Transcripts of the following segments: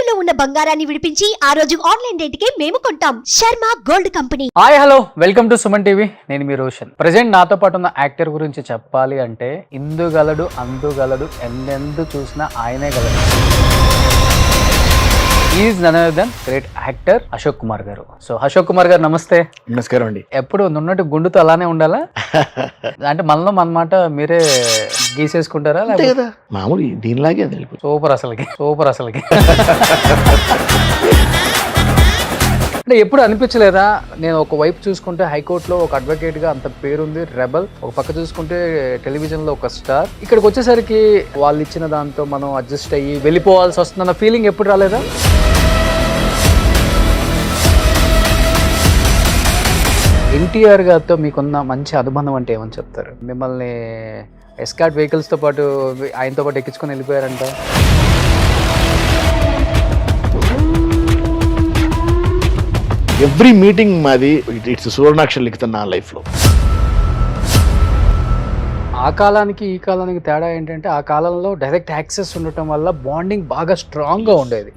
తాకట్టులో ఉన్న బంగారాన్ని విడిపించి ఆ రోజు ఆన్లైన్ రేటుకే మేము కొంటాం. Sharma gold company. Hi hello welcome to Suman TV. నేను మీ రోషన్. ప్రెజెంట్ నాతో పాటు ఉన్న యాక్టర్ గురించి చెప్పాలి అంటే ఇందుగలడు అందుగలడు ఎందెందు చూసినా ఆయనే గలడు. Is none other than great actor Ashok Kumar garu. So Ashok Kumar గారు నమస్తే. నమస్కారం అండి. ఎప్పుడు నున్నట్టు గుండుతో అలానే ఉండాలా? అంటే మనలో మన మాట మీరే గీసేసుకుంటారా? కదా మామూలు దీనిలాగే అది వెళ్ళిపోతుంది. సూపర్ అసలుకి అంటే ఎప్పుడు అనిపించలేదా? నేను ఒక వైపు చూసుకుంటే హైకోర్టులో ఒక అడ్వకేట్గా అంత పేరుంది, రెబల్. ఒక పక్క చూసుకుంటే టెలివిజన్లో ఒక స్టార్. ఇక్కడికి వచ్చేసరికి వాళ్ళు ఇచ్చిన దాంతో మనం అడ్జస్ట్ అయ్యి వెళ్ళిపోవాల్సి వస్తుందన్న ఫీలింగ్ ఎప్పుడు రాలేదా? ఎన్టీఆర్ గారితో మీకున్న మంచి అనుబంధం అంటే ఏమని చెప్తారు? మిమ్మల్ని ఎస్కార్ట్ వెహికల్స్తో పాటు ఆయనతో పాటు ఎక్కించుకొని వెళ్ళిపోయారంట. ఎవ్రీ మీటింగ్ మాది ఇట్స్ సువర్ణాక్షరం లిఖితం నా లైఫ్లో. ఆ కాలానికి ఈ కాలానికి తేడా ఏంటంటే ఆ కాలంలో డైరెక్ట్ యాక్సెస్ ఉండటం వల్ల బాండింగ్ బాగా స్ట్రాంగ్గా ఉండేది.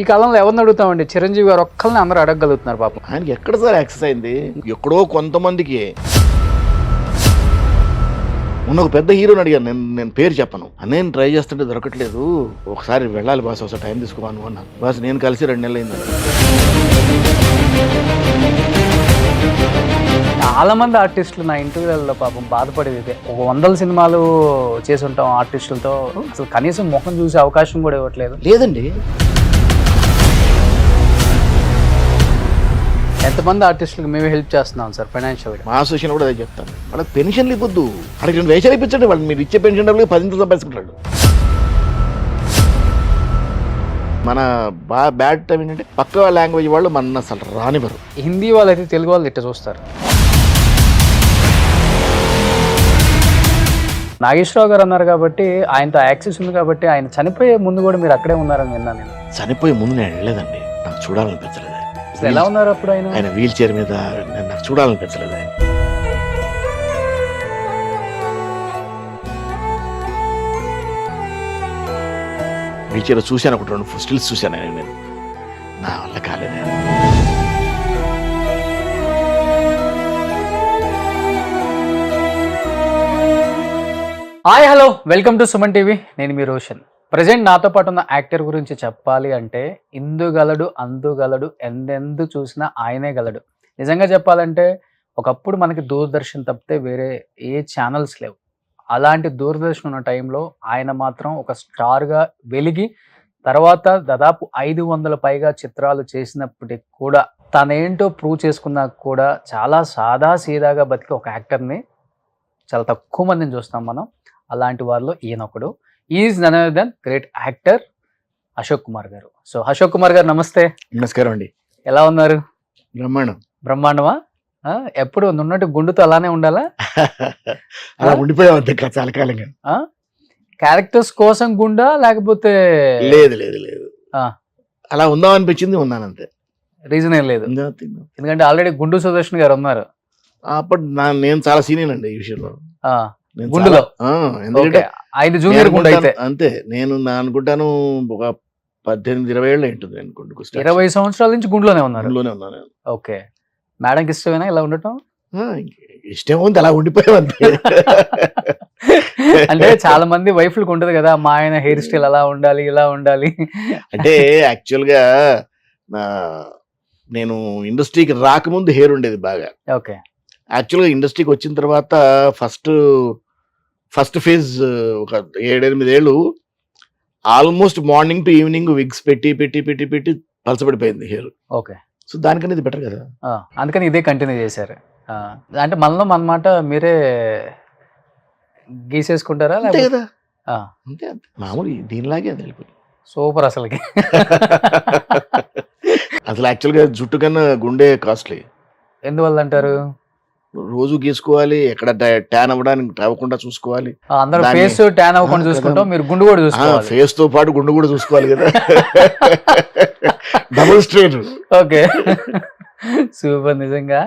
ఈ కాలంలో ఎవరిని అడుగుతామండి? చిరంజీవి గారు ఒక్కరిని అందరూ అడగగలుగుతున్నారు పాపం. ఆయనకి ఎక్కడ సార్ యాక్సెస్ అయింది? ఎక్కడో కొంతమందికి. మొన్న ఒక పెద్ద హీరోని అడిగాను, నేను పేరు చెప్పను. నేను ట్రై చేస్తుంటే దొరకట్లేదు, ఒకసారి వెళ్ళాలి బాస్, ఒకసారి టైం తీసుకోవాను అన్నాను. బాస్ నేను కలిసి 2 నెలలు అయింది. చాలా మంది ఆర్టిస్టులు నా ఇంటర్వ్యూలలో పాపం బాధపడేది ఇదే. ఒక 100 సినిమాలు చేసి ఉంటాం ఆర్టిస్టులతో, అసలు కనీసం ముఖం చూసే అవకాశం కూడా ఇవ్వట్లేదు. లేదండి, ఎంతమంది ఆర్టిస్టులకు మేమే హెల్ప్ చేస్తున్నాం సార్ ఫైనాన్షియల్గా. మా అసోసియేషన్ కూడా అదే చెప్తాను. వాళ్ళకి పెన్షన్లు ఇవ్వద్దు, వాళ్ళకి 2 వేషాలు ఇప్పించండి. వాళ్ళు మీరు ఇచ్చే పెన్షన్ డబ్బులు 10 సంపాదించుకుంటాడు. మన బ్యాడ్ టైం ఏంటంటే పక్క లాంగ్వేజ్ వాళ్ళు మన అసలు రానివ్వరు. హిందీ వాళ్ళైతే తెలుగు వాళ్ళు ఇట్ట చూస్తారు. నాగేశ్వరరావు గారు అన్నారు కాబట్టి, ఆయనతో యాక్సెస్ ఉంది కాబట్టి, ఆయన చనిపోయే ముందు కూడా మీరు అక్కడే ఉన్నారని విన్నాను నేను. చనిపోయే ముందు నేను వెళ్ళలేదండి, నాకు చూడాలనిపించలేదు. ఎలా ఉన్నారు అప్పుడు ఆయన వీల్ చైర్ మీద? నాకు చూడాలనిపించలేదు. ఆయన వీల్ చైర్ చూశాను, ఒకటి 2 స్టిల్స్ చూశాను. నేను నా వల్ల కాలేదు. Hi hello welcome to Suman TV. నేను మీ రోషన్. ప్రజెంట్ నాతో పాటు ఉన్న యాక్టర్ గురించి చెప్పాలి అంటే ఇందుగలడు అందుగలడు ఎందెందు చూసినా ఆయనే గలడు. నిజంగా చెప్పాలంటే ఒకప్పుడు మనకి దూరదర్శన్ తప్పితే వేరే ఏ ఛానల్స్ లేవు. అలాంటి దూరదర్శన్ ఉన్న టైంలో ఆయన మాత్రం ఒక స్టార్గా వెలిగి, తర్వాత దాదాపు 500 పైగా చిత్రాలు చేసినప్పటికి కూడా తనేంటో ప్రూవ్ చేసుకున్నాక కూడా చాలా సాదా సీదాగా బతికి ఒక యాక్టర్ని చాలా తక్కువ మందిని చూస్తాం మనం. అలాంటి వారిలో ఈయనొకడు. Is none other than great actor Ashok Kumar garu. So Ashok Kumar గారు నమస్తే. నమస్కారం అండి. ఎలా ఉన్నారు? బ్రహ్మాండమా? ఎప్పుడు నున్నట్టు గుండుతో అలానే ఉండాలా? అలా ఉండిపోయావు చాలా కాలంగా. క్యారెక్టర్స్ కోసం గుండా లేకపోతే? లేదు లేదు లేదు, అలా ఉందాం అనిపించింది, ఉన్నాను అంతే. రీజన్ ఏం లేదు, ఎందుకంటే ఆల్రెడీ గుండు సుదర్శన్ గారు ఉన్నారు. అప్పుడు నేను చాలా సీనియర్ అండి ఈ విషయంలో. గుండులో ఎందుకంటే 5 జూనియర్ గుండు అయితే అంతే. నేను అనుకుంటాను ఒక 18-20 ఏళ్ళు ఉంటుంది అనుకుంటూ. 20 సంవత్సరాల నుంచి గుండులోనే ఉన్నాను. ఓకే. మేడంకి ఇష్టమేనా ఇలా ఉండటం? ఇష్టం ఉంది, అలా ఉండిపోయావు అంతే. అంటే చాలా మంది వైఫ్లకు ఉంటది కదా, మా ఆయన హెయిర్ స్టైల్ అలా ఉండాలి ఇలా ఉండాలి అంటే. యాక్చువల్గా నేను ఇండస్ట్రీకి రాకముందు హెయిర్ ఉండేది బాగా. ఓకే. యాక్చువల్గా ఇండస్ట్రీకి వచ్చిన తర్వాత ఫస్ట్ ఫేజ్ ఒక 7-8 ఏళ్ళు almost morning to evening wigs పెట్టి పెట్టి పెట్టి పెట్టి పలసపడిపోయింది హెయిర్. ఓకే. సో దానికన్నా ఇది బెటర్ కదా, అందుకని ఇదే కంటిన్యూ చేశారు. అంటే మనలో మన మాట మీరే గీసేసుకుంటారా? అంతే కదా, అంతే అంతే మామూలు దీనిలాగే అది వెళ్ళిపోతుంది. సూపర్ అసలుకి. అసలు యాక్చువల్గా జుట్టు కన్నా గుండె కాస్ట్లీ. ఎందువల్ల అంటారు? రోజు గీసుకోవాలి, ఎక్కడ ట్యాన్ అవ్వడానికి అవ్వకుండా చూసుకోవాలి. అందరూ ఫేస్ ట్యాన్ అవ్వకుండా చూసుకుంటాం, మీరు గుండు కూడా చూసుకోవాలి. ఫేస్ తో పాటు గుండు కూడా చూసుకోవాలి కదా, డబుల్ స్ట్రెయిన్. ఓకే, సూపర్ నిజంగా.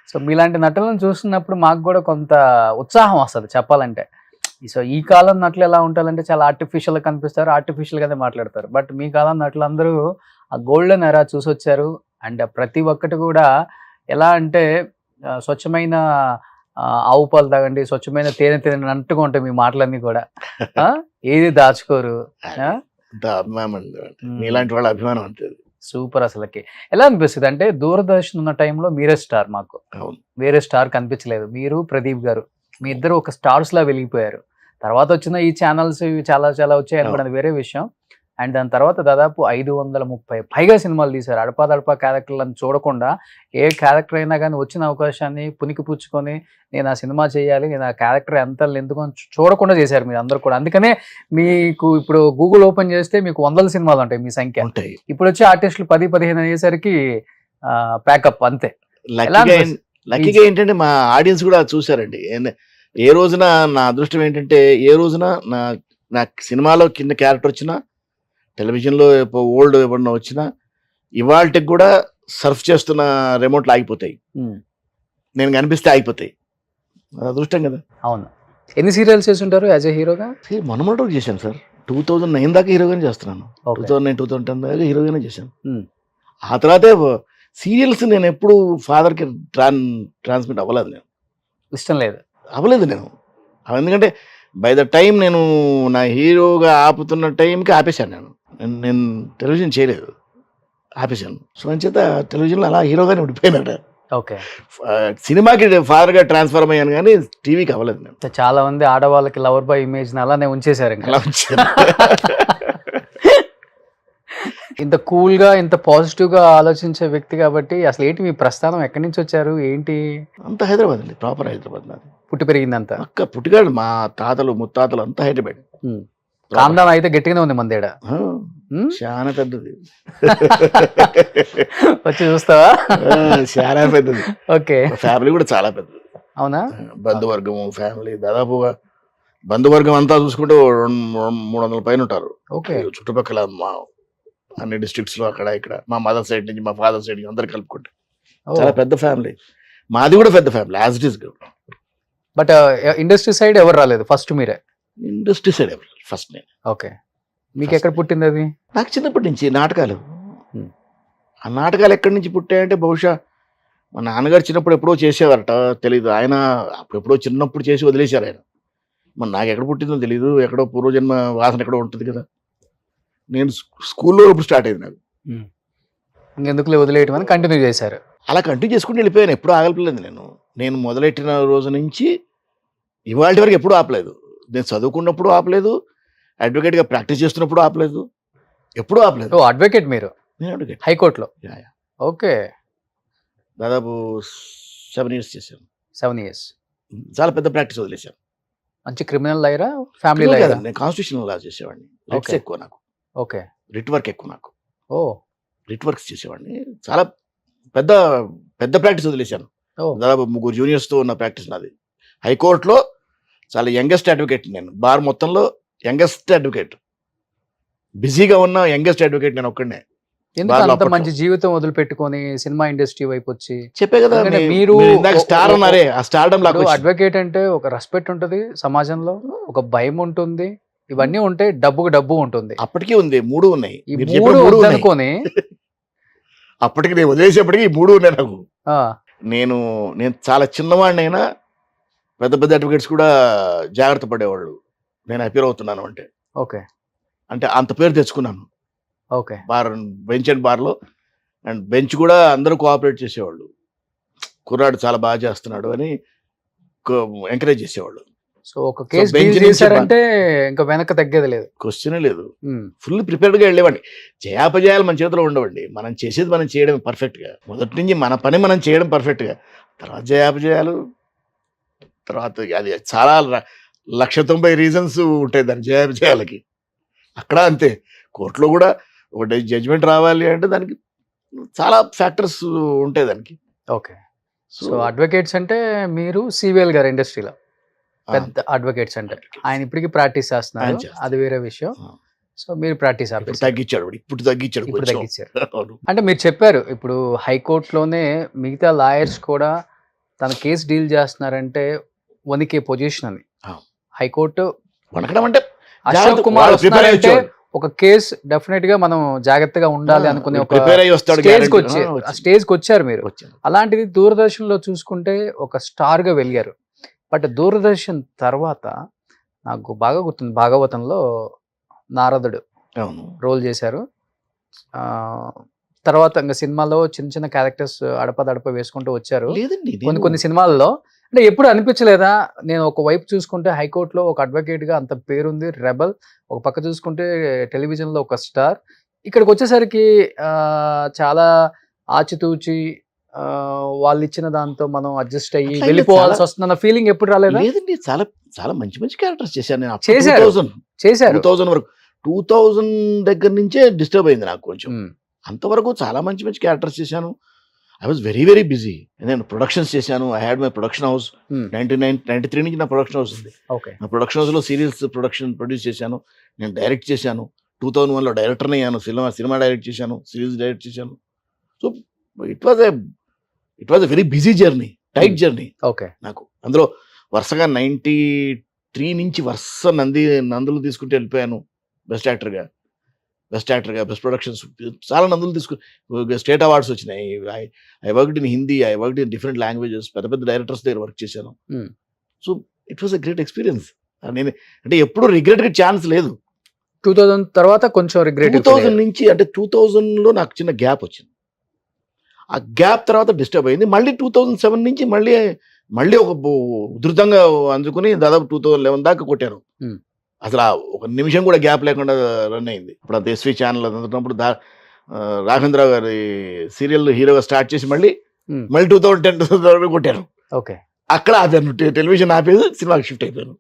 సో మీలాంటి నటులను చూస్తున్నప్పుడు మాకు కూడా కొంత ఉత్సాహం వస్తుంది చెప్పాలంటే. సో ఈ కాలం నటులు ఎలా ఉంటారంటే చాలా ఆర్టిఫిషియల్ గా కనిపిస్తారు, ఆర్టిఫిషియల్ గానే మాట్లాడతారు. బట్ మీ కాలం నటులు అందరూ ఆ గోల్డెన్ ఎరా చూసొచ్చారు. అండ్ ప్రతి ఒక్కటి కూడా ఎలా అంటే స్వచ్ఛమైన ఆవు పాలు తాగండి, స్వచ్ఛమైన తేనె తినండి అన్నట్టుగా ఉంటాయి మీ మాటలన్నీ కూడా. ఏది దాచుకోరు. అంత అభిమానం మీలాంటి వాళ్ళ అభిమానం అంతేది. సూపర్. అసలుకి ఎలా అనిపిస్తుంది అంటే దూరదర్శన్ ఉన్న టైంలో మీరే స్టార్, మాకు వేరే స్టార్ కనిపించలేదు. మీరు ప్రదీప్ గారు మీ ఇద్దరు ఒక స్టార్స్ లా వెలిగిపోయారు. తర్వాత వచ్చిన ఈ ఛానల్స్ ఇవి చాలా చాలా వచ్చాయి అనుకోండి, వేరే విషయం. అండ్ దాని తర్వాత దాదాపు 530 పైగా సినిమాలు తీశారు. అడపాదడపా క్యారెక్టర్లను చూడకుండా ఏ క్యారెక్టర్ అయినా కానీ వచ్చిన అవకాశాన్ని పునికి పుచ్చుకొని నేను ఆ సినిమా చేయాలి, నేను ఆ క్యారెక్టర్ ఎంత ఎందుకు చూడకుండా చేశారు మీరు అందరు కూడా. అందుకనే మీకు ఇప్పుడు గూగుల్ ఓపెన్ చేస్తే మీకు 100 సినిమాలు ఉంటాయి మీ సంఖ్య. ఇప్పుడు వచ్చే ఆర్టిస్టులు 10-15 అయ్యేసరికి ప్యాకప్ అంతే. లక్కీగా ఏంటంటే మా ఆడియన్స్ కూడా చూసారండి. ఏ రోజున నా అదృష్టం ఏంటంటే ఏ రోజున నా సినిమాలో కింద క్యారెక్టర్ వచ్చినా, టెలివిజన్లో ఓల్డ్ ఏమన్నా వచ్చినా ఇవాళకి కూడా సర్ఫ్ చేస్తున్న రిమోట్లు ఆగిపోతాయి, నేను కనిపిస్తే ఆగిపోతాయి. అదృష్టం కదా. అవును. ఎన్ని సీరియల్స్ చేస్తుంటారు యాజ్ ఎ హీరోగా? మనమోడు చేశాను సార్. 2009 దాకా హీరోగానే చేస్తున్నాను. 2009-2010 దాకా హీరోగానే చేశాను. ఆ తర్వాతే సీరియల్స్ నేను ఎప్పుడు ఫాదర్కి ట్రాన్స్మిట్ అవ్వలేదు. నేను ఇష్టం లేదు, అవ్వలేదు నేను. ఎందుకంటే బై ద టైం నేను నా హీరోగా ఆపుతున్న టైంకి ఆపేశాను. నేను టెలివిజన్ చేయలేదు, ఆపేశాను. సో అని చేత టెలివిజన్లో అలా హీరోగానే ఉండిపోయినాడు. ఓకే. సినిమాకి ఫాదర్గా ట్రాన్స్ఫర్మ్ అయ్యాను కానీ టీవీకి అవ్వలేదు నేను. చాలా మంది ఆడవాళ్ళకి లవర్ బాయ్ ఇమేజ్ అలానే ఉంచేశారు. అలా ఉంచాను. ఇంత కూల్ గా ఇంత పాజిటివ్ గా ఆలోచించే వ్యక్తి కాబట్టి అసలు ఏంటి మీ ప్రస్థానం, ఎక్కడి నుంచి వచ్చారు ఏంటి? అంత హైదరాబాద్ అండి, ప్రాపర్ హైదరాబాద్. నాది పుట్టి పెరిగిందంతా అక్క పుట్టిగాడు. మా తాతలు ముత్తాతలు అంతా హైదరాబాద్. కాందానం అయితే గట్టిగానే ఉంది మందేడ, చాలా పెద్దది. వచ్చి చూస్తావా? చాలా పెద్దది. ఓకే. ఫ్యామిలీ కూడా చాలా పెద్దది. అవునా? బంధువర్గం ఫ్యామిలీ దాదాపుగా బంధువర్గం అంతా చూసుకుంటే 300 పైన ఉంటారు. ఓకే. చుట్టుపక్కల మా అన్ని డిస్ట్రిక్ట్స్ లో అక్కడ ఇక్కడ మా మదర్ సైడ్ నుంచి మా ఫాదర్ సైడ్ నుంచి అందరు కలుపుకుంటే చాలా పెద్ద ఫ్యామిలీ. మాది కూడా పెద్ద family as it is. But industry side ఎవరు రాలేదు, ఫస్ట్ మీరే? ఇండస్ట్రీ సైడ్ ఎవరు ఫస్ట్ నేను. ఓకే. మీకు ఎక్కడ పుట్టింది అది? నాకు చిన్నప్పటి నుంచి నాటకాలు. ఆ నాటకాలు ఎక్కడి నుంచి పుట్టాయంటే బహుశా మా నాన్నగారు చిన్నప్పుడు ఎప్పుడో చేసేవారట, తెలీదు. ఆయన అప్పుడెప్పుడో చిన్నప్పుడు చేసి వదిలేశారు ఆయన. మరి నాకు ఎక్కడ పుట్టిందో తెలీదు. ఎక్కడో పూర్వజన్మ వాసన ఎక్కడో ఉంటుంది కదా. నేను స్కూల్లో ఇప్పుడు స్టార్ట్ అయింది నాకు. ఇంకెందుకులే వదిలేయటం అని కంటిన్యూ చేశారు. అలా కంటిన్యూ చేసుకుని వెళ్ళిపోయాను. ఎప్పుడూ ఆగలేదు. నేను మొదలెట్టిన రోజు నుంచి ఇవాళ వరకు ఎప్పుడూ ఆపలేదు. నేను చదువుకున్నప్పుడు ఆపలేదు, అడ్వకేట్గా ప్రాక్టీస్ చేస్తున్నప్పుడు ఆపలేదు, ఎప్పుడూ ఆపలేదు. అడ్వకేట్ మీరు? నేను అడ్వకేట్ హైకోర్టులో. ఓకే. దాదాపు 7 years చేశాను. 7 years. చాలా పెద్ద ప్రాక్టీస్ వదిలేశాను. మంచి క్రిమినల్ లాయరా, ఫ్యామిలీ లాయరా? నేను కాన్స్టిట్యూషనల్ లా చేసేవాడిని. రిట్స్ ఎక్కువ నాకు. ఓకే. రిట్ వర్క్ ఎక్కువ నాకు. ఓ, రిట్ వర్క్స్ చేసేవాడిని. చాలా పెద్ద పెద్ద ప్రాక్టీస్ వదిలేశాను. దాదాపు 3 juniors-తో ఉన్న ప్రాక్టీస్ నాది. హైకోర్టులో చాలా యంగెస్ట్ అడ్వకేట్ నేను. బార్ మొత్తంలో యంగెస్ట్ అడ్వకేట్, బిజీగా ఉన్న యంగెస్ట్ అడ్వకేట్ నేను ఒక్కడనే. ఎందుకు మంచి జీవితం వదిలిపెట్టుకొని సినిమా ఇండస్ట్రీ వైపు వచ్చి? చెప్పే కదా మీరు స్టార్ అన్నారే, ఆ స్టార్డమ్ లాగా. అడ్వకేట్ అంటే ఒక రెస్పెక్ట్ ఉంటుంది సమాజంలో, ఒక భయం ఉంటుంది, ఇవన్నీ ఉంటే డబ్బుకు డబ్బు ఉంటుంది. అప్పటికీ ఉంది, 3 ఉన్నాయి. ఈ 3 అనుకోని అప్పటికి నేను వదిలేసేప్పటికి ఈ 3 ఉన్నాయి నాకు. నేను చాలా చిన్నవాడినైనా పెద్ద పెద్ద అడ్వకేట్స్ కూడా జాగ్రత్త పడేవాళ్ళు నేను అపీర్ అవుతున్నాను అంటే. ఓకే. అంటే అంత పేరు తెచ్చుకున్నాను. ఓకే. బెంచ్ అండ్ బార్లో. అండ్ బెంచ్ కూడా అందరూ కోఆపరేట్ చేసేవాళ్ళు. కుర్రాడు చాలా బాగా చేస్తున్నాడు అని ఎంకరేజ్ చేసేవాళ్ళు. సో ఒక కేసు డీల్ చేశారంటే ఇంకా వెనక తగ్గేది లేదు, క్వశ్చనే లేదు. ఫుల్ ప్రిపేర్డ్గా వెళ్ళేవాడిని. జయాపజయాలు మన చేతిలో ఉండవండి. మనం చేసేది మనం చేయడం పర్ఫెక్ట్గా, మొదటి నుంచి మన పని మనం చేయడం పర్ఫెక్ట్గా, తర్వాత జయాపజయాలు, తర్వాత అది చాలా 190 రీజన్స్ ఉంటాయి దాని జయాపజయాలకి. అక్కడ అంతే. కోర్టులో కూడా ఒక జడ్జిమెంట్ రావాలి అంటే దానికి చాలా ఫ్యాక్టర్స్ ఉంటాయి దానికి. ఓకే. సో అడ్వకేట్స్ అంటే మీరు సివిఎల్ గారు ఇండస్ట్రీలో పెద్ద అడ్వకేట్స్ అంటే ఆయన ఇప్పటికీ ప్రాక్టీస్ చేస్తున్నారు, అది వేరే విషయం. సో మీరు ప్రాక్టీస్ తగ్గించాడు, ఇప్పుడు తగ్గించారు. అంటే మీరు చెప్పారు ఇప్పుడు హైకోర్టులోనే మిగతా లాయర్స్ కూడా తన కేసు డీల్ చేస్తున్నారంటే వణికే పొజిషన్ అని. హైకోర్టు వణకడం అంటే అశోక్ జాగ్రత్త, కుమార్ వాళ్ళు prepare అయ్యి వస్తున్నారంటే వచ్చేవాళ్ళు. ఒక కేసు డెఫినెట్ గా మనం జాగ్రత్తగా ఉండాలి అనుకునే ఒక ప్రిపేర్ అయ్యి వస్తాడు, స్టేజ్ కి guarantee. వచ్చి ఆ స్టేజ్ కి వచ్చారు మీరు. వచ్చాను. అలాంటిది దూరదర్శన్ లో చూసుకుంటే ఒక స్టార్ గా వెలిగారు. బట్ దూరదర్శన్ తర్వాత నాకు బాగా గుర్తుంది, భాగవతంలో నారదుడు అవును. రోల్ చేశారు. ఆ, తర్వాత ఇంకా సినిమాలో చిన్న చిన్న క్యారెక్టర్స్ అడపదడప వేసుకుంటూ వచ్చారు. లేదండి, కొన్ని కొన్ని సినిమాల్లో అంటే ఎప్పుడు అనిపించలేదా, నేను ఒక వైపు చూసుకుంటే హైకోర్టులో ఒక అడ్వకేట్ గా అంత పేరుంది, రెబల్, ఒక పక్క చూసుకుంటే టెలివిజన్ లో ఒక స్టార్, ఇక్కడికి వచ్చేసరికి చాలా ఆచితూచి వాళ్ళు ఇచ్చిన దాంతో మనం అడ్జస్ట్ అయ్యి అట్లా వెళ్ళిపోవాల్సి చాలా- వస్తుందన్న ఫీలింగ్ ఎప్పుడు రాలేదా? లేదండి, చాలా చాలా మంచి మంచి క్యారెక్టర్స్ చేశాను నేను. చేశారు. 2000 వరకు 2000 దగ్గర నుంచే డిస్టర్బ్ అయింది నాకు కొంచెం. ఉమ్, అంతవరకు చాలా మంచి మంచి క్యారెక్టర్స్ చేశాను. I was very very busy. నేను ప్రొడక్షన్స్ చేశాను. I had my production house. Um, 93 నుంచి నా ప్రొడక్షన్ హౌస్ ఉంది. ఓకే. నా ప్రొడక్షన్ హౌస్లో సీరియల్స్ ప్రొడ్యూస్ చేశాను. నేను డైరెక్ట్ చేశాను. 2001లో డైరెక్టర్ని అయ్యాను. సినిమా డైరెక్ట్ చేశాను, సిరీస్ డైరెక్ట్ చేశాను. So it was a very busy journey, tight journey okay. నాకు. అందులో వరుసగా 93 నుంచి వరుస నందులు తీసుకుంటూ వెళ్ళిపోయాను. బెస్ట్ యాక్టర్గా, బెస్ట్ ప్రొడక్షన్స్ చాలా నందులు స్టేట్ అవార్డ్స్ వచ్చినాయి. I worked in Hindi, I worked in different languages, పెద్ద పెద్ద డైరెక్టర్స్ దగ్గర వర్క్ చేశాను. Hmm. So it was a great experience. నేను అంటే ఎప్పుడు రిగ్రెట్కి ఛాన్స్ లేదు. 2000 తర్వాత కొంచెం రిగ్రెట్ 2000 నుంచి అంటే 2000లో నాకు చిన్న గ్యాప్ వచ్చింది. ఆ గ్యాప్ తర్వాత డిస్టర్బ్ అయింది. మళ్ళీ 2007 నుంచి మళ్ళీ ఒక ఉధృతంగా అందుకుని దాదాపు 2011 దాకా కొట్టారు. Hmm. అసలు ఒక నిమిషం కూడా గ్యాప్ లేకుండా రన్ అయింది. ఇప్పుడు అంత ఎస్వి ఛానల్ అందుతున్నప్పుడు రాఘవేంద్రరావు గారి సీరియల్ హీరోగా స్టార్ట్ చేసి మళ్ళీ 2010 కొట్టారు. ఓకే. అక్కడ ఆపాను, టెలివిజన్ ఆపేది, సినిమాకి షిఫ్ట్ అయిపోయాను.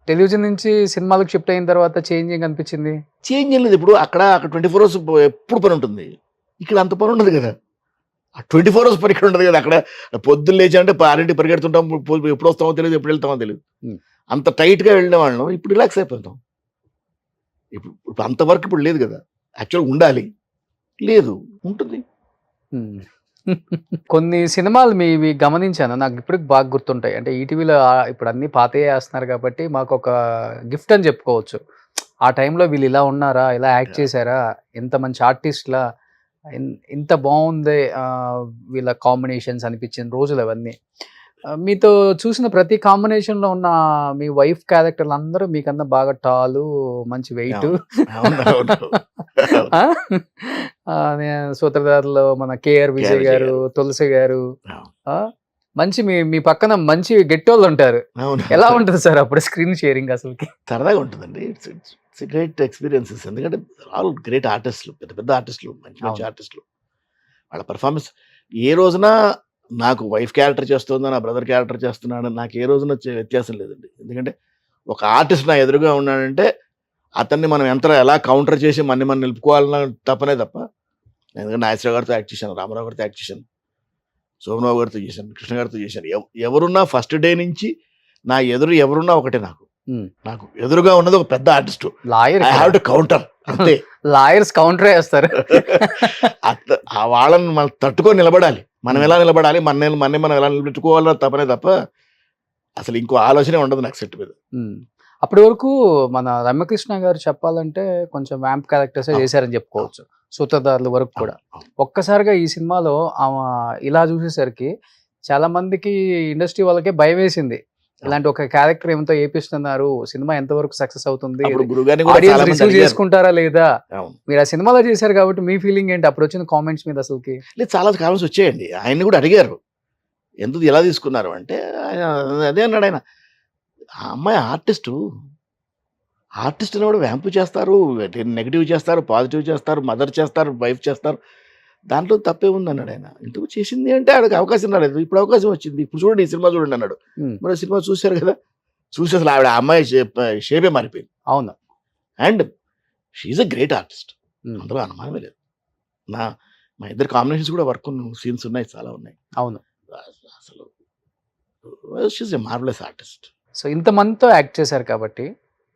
టెలివిజన్ నుంచి సినిమాలకు షిఫ్ట్ అయిన తర్వాత చేంజింగ్ అనిపించింది. చేంజ్ ఏం లేదు. ఇప్పుడు అక్కడ 24 hours ఎప్పుడు పని ఉంటుంది. ఇక్కడ అంత పని ఉండదు కదా. ఆ 24 hours పని ఇక్కడ ఉండదు కదా. అక్కడ పొద్దున్న లేచాలంటే 6 పరిగెడుతుంటాం, ఎప్పుడు వస్తామో తెలియదు, ఎప్పుడు వెళ్తామో తెలియదు. అంత టైట్గా వెళ్ళిన వాళ్ళం ఇప్పుడు రిలాక్స్ అయిపోతాం. ఇప్పుడు అంతవరకు ఇప్పుడు లేదు కదా. యాక్చువల్గా ఉండాలి, లేదు, ఉంటుంది. కొన్ని సినిమాలు మీవి గమనించాను, నాకు ఇప్పటికి బాగా గుర్తుంటాయి. అంటే ఈటీవీలో ఇప్పుడు అన్ని పాతయే వేస్తున్నారు కాబట్టి మాకు ఒక గిఫ్ట్ అని చెప్పుకోవచ్చు. ఆ టైంలో వీళ్ళు ఇలా ఉన్నారా, ఇలా యాక్ట్ చేశారా, ఇంత మంచి ఆర్టిస్ట్లా, ఇంత బాగుంది వీళ్ళ కాంబినేషన్స్ అనిపించిన రోజులు అవన్నీ. మీతో చూసిన ప్రతి కాంబినేషన్లో ఉన్న మీ వైఫ్ క్యారెక్టర్లు అందరూ మీకన్నా బాగా టాలు, మంచి వెయిట్. సూత్రధారులో మన కేఆర్ విజయ్ గారు, తులసి గారు, మంచి మీ పక్కన మంచి గెట్టోళ్ళు ఉంటారు. ఎలా ఉంటుంది సార్ అప్పుడు స్క్రీన్ షేరింగ్? అసలుకి సరదాగా ఉంటుందండి. It's great experiences. ఎందుకంటే ఆల్ గ్రేట్ ఆర్టిస్టులు, పెద్ద పెద్ద ఆర్టిస్టులు, మంచి మంచి ఆర్టిస్టులు. వాళ్ళ పర్ఫార్మెన్స్ ఏ రోజున నాకు వైఫ్ క్యారెక్టర్ చేస్తుందో, నా బ్రదర్ క్యారెక్టర్ చేస్తున్నాడు, నాకు ఏ రోజున వ్యత్యాసం లేదండి. ఎందుకంటే ఒక ఆర్టిస్ట్ నా ఎదురుగా ఉన్నాడంటే అతన్ని మనం ఎలా కౌంటర్ చేసి మనం నిలుపుకోవాలన్న తప్పనే తప్ప. ఎందుకంటే నాగేశ్వరరావు గారితో యాక్ట్ చేశాను, రామారావు గారితో యాక్ట్ చేశాను, సోమరావు గారితో చేశాను, కృష్ణ గారితో చేశాను. ఎవరున్నా ఫస్ట్ డే నుంచి నా ఎదురు ఎవరున్నా ఒకటే. నాకు ఎదురుగా ఉన్నది ఒక పెద్ద artist. Lawyer, I have to counter అంతే. లాయర్స్ కౌంటర్ వేస్తారు. ఆ వాళ్ళని మనం తట్టుకొని నిలబడాలి. మనం ఎలా నిలబడాలి, మనం ఎలా నిలబెట్టుకోవాలన్న తప్పనే తప్ప అసలు ఇంకో ఆలోచనే ఉండదు నాకు సెట్ మీద. అప్పటి వరకు మన రమ్యకృష్ణ గారు చెప్పాలంటే కొంచెం వ్యాంప్ క్యారెక్టర్స్ చేశారని చెప్పుకోవచ్చు, సూత్రధారుల వరకు కూడా. ఒక్కసారిగా ఈ సినిమాలో ఆమె ఇలా చూసేసరికి చాలా మందికి, ఇండస్ట్రీ వాళ్ళకే భయం వేసింది. ఇలాంటి ఒక క్యారెక్టర్ ఏమంతో ఏపిస్తున్నారు, సినిమా ఎంతవరకు సక్సెస్ అవుతుంది, ఆడియన్స్ రిసీవ్ చేసుకుంటారా లేదా? మీరు ఆ సినిమాలో చేశారు కాబట్టి మీ ఫీలింగ్ ఏంటి అప్పుడు వచ్చిన కామెంట్స్ మీద? అసలుకి చాలా కామెంట్స్ వచ్చాయండి. ఆయన్ని కూడా అడిగారు ఎందుకు ఎలా తీసుకున్నారు అంటే, అదే అన్నాడు ఆయన, ఆ అమ్మాయి ఆర్టిస్ట్ కూడా వ్యాంపు చేస్తారు, నెగిటివ్ చేస్తారు, పాజిటివ్ చేస్తారు, మదర్ చేస్తారు, వైఫ్ చేస్తారు, దాంట్లో తప్పే ఉంది అన్నాడు ఆయన. ఇంతకు చేసింది అంటే ఆడికి అవకాశం రాలేదు, ఇప్పుడు అవకాశం వచ్చింది, ఇప్పుడు చూడండి ఈ సినిమా చూడండి అన్నాడు. మరి సినిమా చూశారు కదా, చూసి అసలు ఆవిడ అమ్మాయి షేపే మారిపోయింది. అవును. And she a great artist, అందులో అనుమానమే లేదు. మా ఇద్దరు కాంబినేషన్స్ కూడా వర్క్ సీన్స్ ఉన్నాయి, చాలా ఉన్నాయి. అవును. అసలు she's a marvellous artist. So ఇంతమందితో యాక్ట్ చేశారు కాబట్టి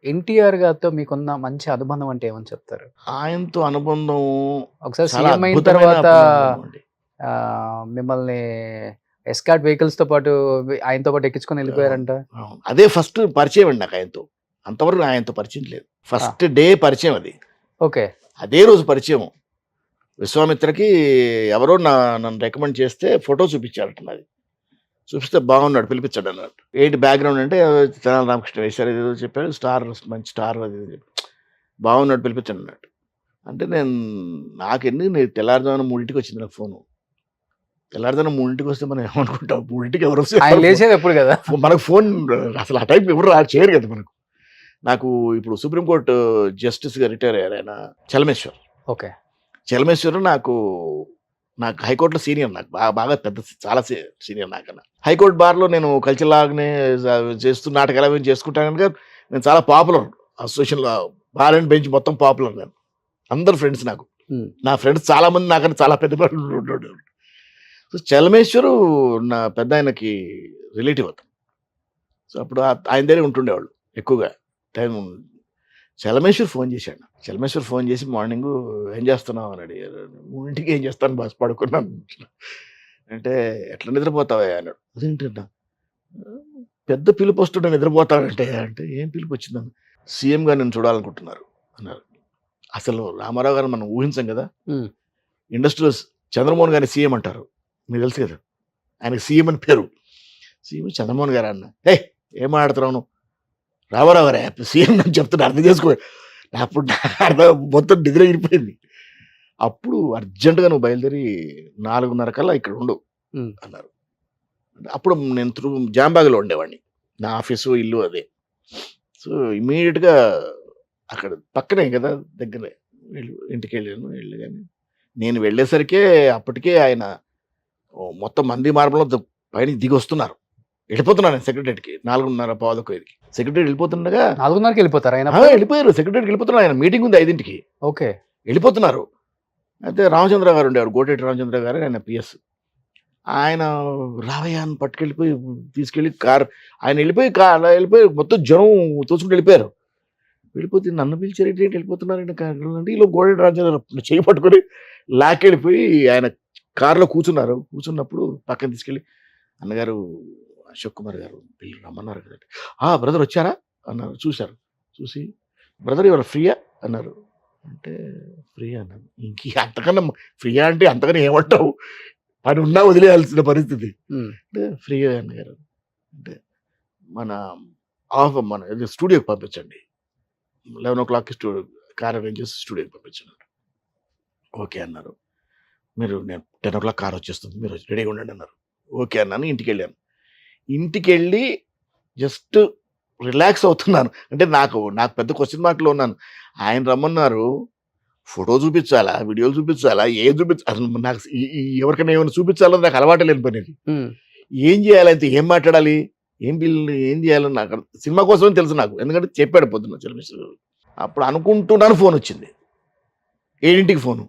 ఎన్టీఆర్ గారితో మీకున్న మంచి అనుబంధం అంటే ఏమని చెప్తారు? ఆయనతో అనుబంధం ఒకసారి సీఎం అయిన తర్వాత మిమ్మల్ని ఎస్కార్ట్ వెహికల్స్ తో పాటు ఆయనతో పాటు ఎక్కించుకొని వెళ్ళిపోయారంట. అదే ఫస్ట్ పరిచయం అండి నాకు ఆయనతో. అంతవరకు ఆయనతో పరిచయం లేదు. ఫస్ట్ డే పరిచయం అది. ఓకే. అదే రోజు పరిచయం. విశ్వామిత్రకి ఎవరో నన్ను రికమెండ్ చేస్తే ఫోటో చూపించారట నాది. చూపిస్తే బాగున్నాడు, పిలిపించాడు అన్నట్టు. ఏంటి బ్యాక్గ్రౌండ్ అంటే తెనాలి రామకృష్ణ వేశారు, ఏదో చెప్పాడు, స్టార్ మంచి స్టార్ అది బాగున్నాడు, పిలిపించాడు అన్నట్టు. అంటే నేను తెల్లారుజామున 3ంటికి వచ్చింది నాకు ఫోను. తెల్లారుజామున 3ంటికి వస్తే మనం ఏమనుకుంటాం, 3ంటికి ఎవరు ఆయన లేచేది ఎప్పుడు కదా, మనకు ఫోన్ అసలు ఆ టైం ఎవరు చేయరు కదా మనకు. నాకు ఇప్పుడు సుప్రీంకోర్టు జస్టిస్గా రిటైర్ అయ్యారు ఆయన, చలమేశ్వర్. ఓకే. చలమేశ్వర్ నాకు హైకోర్టులో సీనియర్, నాకు బాగా పెద్ద, చాలా సీనియర్ నాకన్నా. హైకోర్టు బార్లో నేను కల్చర్ లాగానే చేస్తూ నాటకాలు అవి చేసుకుంటాను కనుక నేను చాలా పాపులర్ అసోసియేషన్లో. బార్ అండ్ బెంచ్ మొత్తం పాపులర్. నేను అందరు ఫ్రెండ్స్ నాకు. నా ఫ్రెండ్స్ చాలా మంది నాకన్నా చాలా పెద్ద వాళ్ళు. సో చలమేశ్వరు నా పెద్ద ఆయనకి రిలేటివ్ అవుతాం. సో అప్పుడు ఆయన దగ్గర ఉంటుండేవాళ్ళు ఎక్కువగా టైం. చలమేశ్వర్ ఫోన్ చేశాడు. చలమేశ్వర్ ఫోన్ చేసి మార్నింగ్ ఏం చేస్తున్నావు అని అడిగారు. 3ంటికి ఏం చేస్తాను బాస్, పడుకున్నాను అంటే, ఎట్లా నిద్రపోతావా అన్నాడు. అదేంటన్నా పెద్ద పిలుపు వస్తుంటే నిద్రపోతానంటే, అంటే ఏం పిలుపు వచ్చిందని, సీఎం గారు నేను చూడాలనుకుంటున్నారు అన్నారు. అసలు రామారావు గారు మనం ఊహించాం కదా, ఇండస్ట్రీలో చంద్రమోహన్ గారిని సీఎం అంటారు, మీకు తెలుసు కదా, ఆయనకి సీఎం అని పేరు. సీఎం చంద్రమోహన్ గారు అన్న, ఏం మాట్లాడుతున్నావు, రామారావు గారే సీఎం అని చెప్తున్నా, అర్థం చేసుకో. అప్పుడు అర్థం మొత్తం నిద్ర ఎగిరిపోయింది. అప్పుడు అర్జెంటుగా నువ్వు బయలుదేరి 4:30 కల్లా ఇక్కడ ఉండు అన్నారు. అప్పుడు నేను జాంబాగ్లో ఉండేవాడిని, నా ఆఫీసు ఇల్లు అదే. సో ఇమీడియట్గా అక్కడ పక్కనే కదా, దగ్గరే ఇంటికి వెళ్ళాను. కానీ నేను వెళ్ళేసరికే అప్పటికే ఆయన మొత్తం మంది మార్గంలో పైన దిగి వస్తున్నారు. వెళ్ళిపోతున్నాను సెక్రటరీకి 4:30 సెక్రటరీ వెళ్ళిపోతుండగా 4:30కి వెళ్ళిపోతారు ఆయన? వెళ్ళిపోయారు, సెక్రటరీకి వెళ్ళిపోతున్నారు. ఆయన మీటింగ్ ఉంది 5ంటికి. ఓకే. వెళ్ళిపోతున్నారు. అయితే రామచంద్ర గారు ఉండేవారు, గోటేటి రామచంద్ర గారు, ఆయన పిఎస్. ఆయన రావయ్య అని పట్టుకెళ్ళిపోయి తీసుకెళ్ళి ఆయన వెళ్ళిపోయి మొత్తం జనం తోచుకుంటూ వెళ్ళిపోయారు. వెళ్ళిపోతే నన్ను పిలిచారు, ఏంటి వెళ్ళిపోతున్నారు ఈలో గోడేటి రామచంద్ర చేయి పట్టుకొని లాక్కెళ్ళిపోయి ఆయన కారులో కూర్చున్నప్పుడు పక్కన తీసుకెళ్ళి, అన్నగారు అశోక్ కుమార్ గారు పిల్లలు రమ్మన్నారు కదండి. బ్రదర్ వచ్చారా అన్నారు. చూసి బ్రదర్ ఎవరు ఫ్రీయా అన్నారు. అంటే ఫ్రీయా అన్నాను. అంతకన్నా ఫ్రీయా అంటే అంతకన్నా ఏమంటావు, పని ఉన్నా వదిలేయాల్సిన పరిస్థితి. అంటే ఫ్రీయా అన్నగారు అంటే మన స్టూడియోకి పంపించండి, 11 స్టూడియో కార్ అరేంజ్ చేసి స్టూడియోకి పంపించండి. ఓకే అన్నారు. నేను 10 కార్ వచ్చేస్తుంది, మీరు రెడీగా ఉండండి అన్నారు. ఓకే అన్నాను. ఇంటికి వెళ్ళాను. ఇంటికి వెళ్ళి జస్ట్ రిలాక్స్ అవుతున్నాను. అంటే నాకు పెద్ద క్వశ్చన్ మార్క్లో ఉన్నాను. ఆయన రమ్మన్నారు, ఫోటో చూపించాలా, వీడియోలు చూపించాలా, ఏం చూపించాలి, నాకు ఎవరికైనా ఏమైనా చూపించాలో నాకు అలవాటు లేని పని. ఏం చేయాలంటే ఏం మాట్లాడాలి, ఏం చేయాలని నాకు సినిమా కోసమే తెలుసు నాకు, ఎందుకంటే చెప్పాడు పొద్దున్న చలమేశ్వర. అప్పుడు అనుకుంటున్నాను, ఫోన్ వచ్చింది. 7ంటికి ఫోను.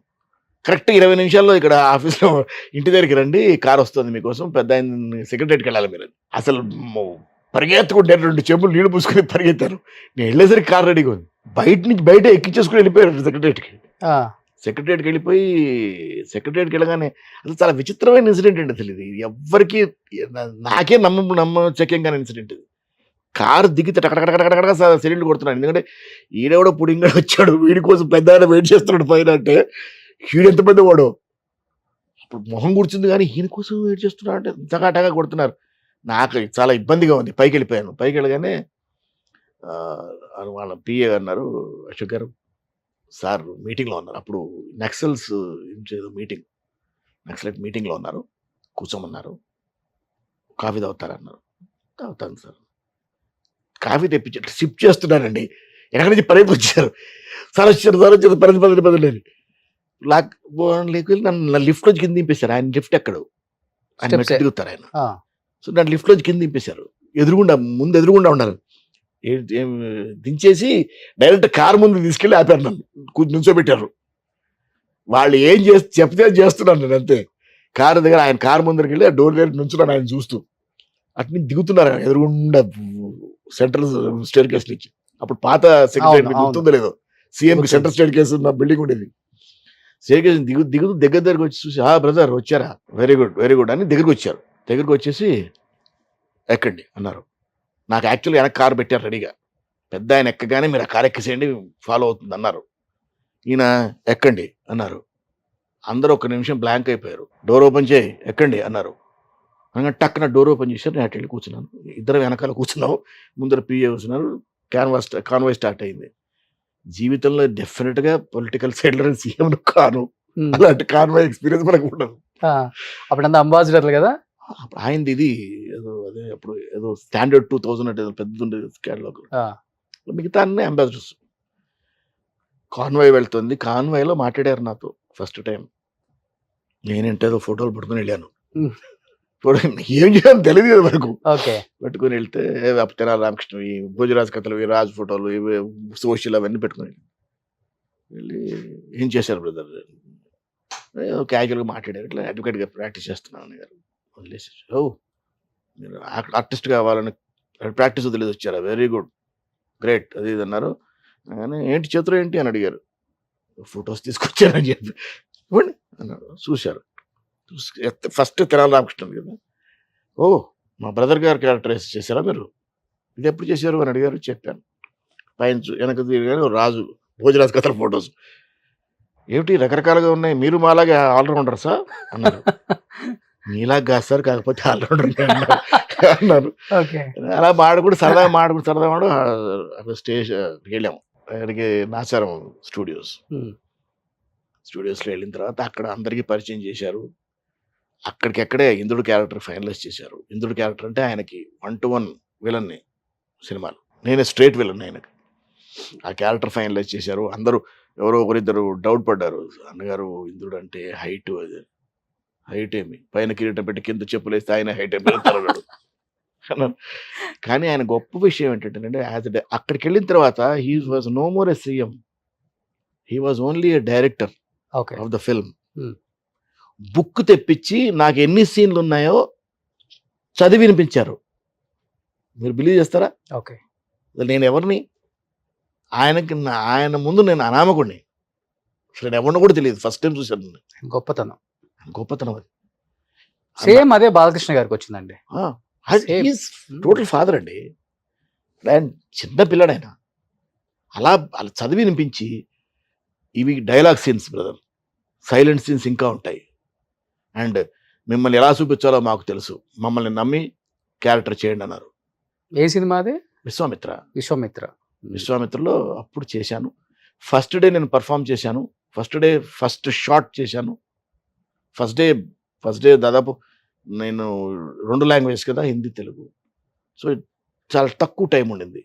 కరెక్ట్ 20 నిమిషాల్లో ఇక్కడ ఆఫీస్లో ఇంటి దగ్గరికి రండి, కార్ వస్తుంది మీకోసం, పెద్ద ఆయన సెక్రటరీకి వెళ్ళాలి మీరు. అసలు పరిగెత్తుకుంటే 2 చెంబులు నీళ్లు పూసుకుని పరిగెత్తారు. నేను వెళ్ళేసరికి కార్ రెడీగా ఉంది. బయట ఎక్కించేసుకుని వెళ్ళిపోయారు సెక్రటరీకి. సెక్రటరీకి వెళ్ళగానే అసలు చాలా విచిత్రమైన ఇన్సిడెంట్ అండి. అసలు ఇది ఎవ్వరికి, నాకే నమ్మచక్యంగా ఇన్సిడెంట్ ఇది. కారు దిగితే టకటకటకటకటక సిలిండర్ కొడుతున్నాను. ఎందుకంటే ఈడెవడో పుడింగడ వచ్చాడు, వీడి కోసం పెద్ద ఆయన వెయిట్ చేస్తున్నాడు పైన. అంటే ఈడు ఎంత పెద్ద వాడు, అప్పుడు మొహం కూర్చుంది కానీ ఈయన కోసం వెయిట్ చేస్తున్నాడు అంటే టకాటగా కొడుతున్నారు. నాకు చాలా ఇబ్బందిగా ఉంది. పైకి వెళ్ళిపోయాను. పైకి వెళ్ళగానే వాళ్ళ పిఏ అన్నారు, అశోక్ గారు సార్ మీటింగ్లో ఉన్నారు. అప్పుడు నక్సల్స్ నక్సలైట్ మీటింగ్లో ఉన్నారు, కూర్చోమన్నారు, కాఫీ తాగుతారన్నారు. తాగుతాను సార్. కాఫీ తెప్పించారు, సిప్ చేస్తున్నానండి. ఎక్కడి నుంచి పరిగెత్తి వచ్చారు, సార్ వచ్చారు పది నన్ను లిఫ్ట్లోంచి కింద దింపేశారు. ఆయన లిఫ్ట్ ఎక్కడు, ఆయన దిగుతారు ఆయన. సో నన్ను లిఫ్ట్లోంచి కింద దింపేశారు. ముందు ఎదురుగుండా ఉన్నారు. దించేసి డైరెక్ట్ కార్ ముందు తీసుకెళ్ళి ఆపారు, నన్ను నుంచోబెట్టారు. వాళ్ళు ఏం చెప్తే చేస్తున్నాను నేను అంతే. కారు దగ్గర ఆయన కారు ముందరికి వెళ్ళి ఆ డోర్ దగ్గర నుంచున్నాను ఆయన చూస్తూ. అట్ని దిగుతున్నారు ఎదురుగుండా సెంట్రల్ స్టేర్ కేస్ నుంచి. అప్పుడు పాత సెక్రటరీ గుర్తుందో లేదో, సీఎం సెంట్రల్ స్టేర్ కేసు ఉన్న బిల్డింగ్ ఉండేది. స్టేర్ కేసు దిగుతూ దగ్గరికి వచ్చి చూసి, బ్రదర్ వచ్చారా, వెరీ గుడ్ అని దగ్గరికి వచ్చేసి ఎక్కండి అన్నారు. నాకు యాక్చువల్గా వెనక కారు పెట్టారు రెడీగా. పెద్ద ఆయన ఎక్కగానే మీరు ఆ కారు ఎక్కేసేయండి, ఫాలో అవుతుంది అన్నారు. ఈయన ఎక్కండి అన్నారు. అందరూ ఒక నిమిషం బ్లాంక్ అయిపోయారు. డోర్ ఓపెన్ చేయి, ఎక్కండి అన్నారు. అనగా టక్కున డోర్ ఓపెన్ చేశారు. నేను అటు వెళ్ళి కూర్చున్నాను. ఇద్దరు వెనకాల కూర్చున్నావు, ముందర పిఏ కూర్చున్నారు. కాన్వాయ్ స్టార్ట్ అయింది. జీవితంలో డెఫినెట్గా పొలిటికల్ సైడ్లో సీఎం కాను, అలాంటి కాన్వాయ్ ఎక్స్పీరియన్స్ మనకు ఉండదు. అప్పుడంతా అంబాసిడర్లు కదా. ఆయనది ఇది ఏదో అదే అప్పుడు ఏదో స్టాండర్డ్ 2000 అంటే పెద్ద ఉండేది క్యాటలాగ్. మిగతా అన్నీ అంబాసిడర్స్. కాన్వాయ్ వెళ్తుంది. కాన్వాయ్లో మాట్లాడారు నాతో ఫస్ట్ టైం. నేనంటే ఏదో ఫోటోలు పట్టుకుని వెళ్ళాను. ఏం చేయాలో తెలియదు కదా మనకు. పెట్టుకుని వెళ్తే తెనాలి రామకృష్ణ, ఈ భోజరాజు కథలు, ఈ రాజు ఫోటోలు, ఇవి సోషల్ అవన్నీ పెట్టుకుని వెళ్ళి ఏం చేశారు బ్రదర్, క్యాజువల్గా మాట్లాడారు. ఇట్లా అడ్వకేట్గా ప్రాక్టీస్ చేస్తున్నాను గారు వదిలేసి. ఓ మీరు ఆర్టిస్ట్ కావాలని ప్రాక్టీస్ వదిలేసి వచ్చారా, వెరీ గుడ్ గ్రేట్ అది ఇది అన్నారు. కానీ ఏంటి చేతులు ఏంటి అని అడిగారు. ఫొటోస్ తీసుకొచ్చారని చెప్పి ఇవ్వండి అన్నాడు. చూశారు. ఫస్ట్ తెనాలి రామకృష్ణ కదా. ఓ మా బ్రదర్ గారు క్యారెక్టరైజ్ చేశారా మీరు, ఇది ఎప్పుడు చేశారు అని అడిగారు. చెప్పాను. పైన వెనక తిరిగాను, రాజు భోజరాజు కథల ఫొటోస్. ఏమిటి రకరకాలుగా ఉన్నాయి, మీరు మాలాగే ఆల్రౌండర్ సార్ అన్నారు. మీలాగా కాదు సార్, కాకపోతే ఆల్రౌండర్ అన్నారు. అలా మాడుకుంటూ సరదాగా మాడు స్టేజ్ వెళ్ళాము. అక్కడికి నాచారం స్టూడియోస్లో వెళ్ళిన తర్వాత అక్కడ అందరికీ పరిచయం చేశారు. అక్కడికక్కడే ఇంద్రుడు క్యారెక్టర్ ఫైనలైజ్ చేశారు. ఇంద్రుడు క్యారెక్టర్ అంటే ఆయనకి 1-to-1 విలన్ని సినిమాలు, నేనే స్ట్రేట్ విలన్ ఆయనకి. ఆ క్యారెక్టర్ ఫైనలైజ్ చేశారు. అందరూ ఎవరో ఒకరిద్దరు డౌట్ పడ్డారు, అన్నగారు ఇంద్రుడు అంటే హైట్, అది హైట్ ఏమి పైన కిరీటం పెట్టి కింద చెప్పులేస్తే ఆయన హైట్ ఏమి అన్నాడు. కానీ ఆయన గొప్ప విషయం ఏంటంటే అక్కడికి వెళ్ళిన తర్వాత he was no more a CM, he was only a director of the film. Book తెప్పించి నాకు ఎన్ని సీన్లు ఉన్నాయో చదివి వినిపించారు. మీరు బిలీవ్ చేస్తారా? నేను ఎవరిని, ఆయన ముందు నేను అనామకుడిని, అసలు ఎవరిని కూడా తెలియదు. ఫస్ట్ టైం చూశాను. గొప్పతనం అది. సేమ్ అదే బాలకృష్ణ గారికి వచ్చిందండి. టోటల్ ఫాదర్ అండి. ఆయన చిన్న పిల్లాడు ఆయన. అలా చదివి వినిపించి, ఇవి dialogue scenes brother, silent scenes ఇంకా ఉంటాయి. అండ్ మిమ్మల్ని ఎలా చూపించాలో మాకు తెలుసు, మమ్మల్ని నమ్మి క్యారెక్టర్ చేయండి అన్నారు. ఏ సినిమా అది? విశ్వామిత్రలో అప్పుడు చేశాను. ఫస్ట్ డే నేను పర్ఫామ్ చేశాను. ఫస్ట్ షాట్ చేశాను. ఫస్ట్ డే దాదాపు నేను 2 లాంగ్వేజ్ కదా, హిందీ తెలుగు. సో చాలా తక్కువ టైం ఉండింది.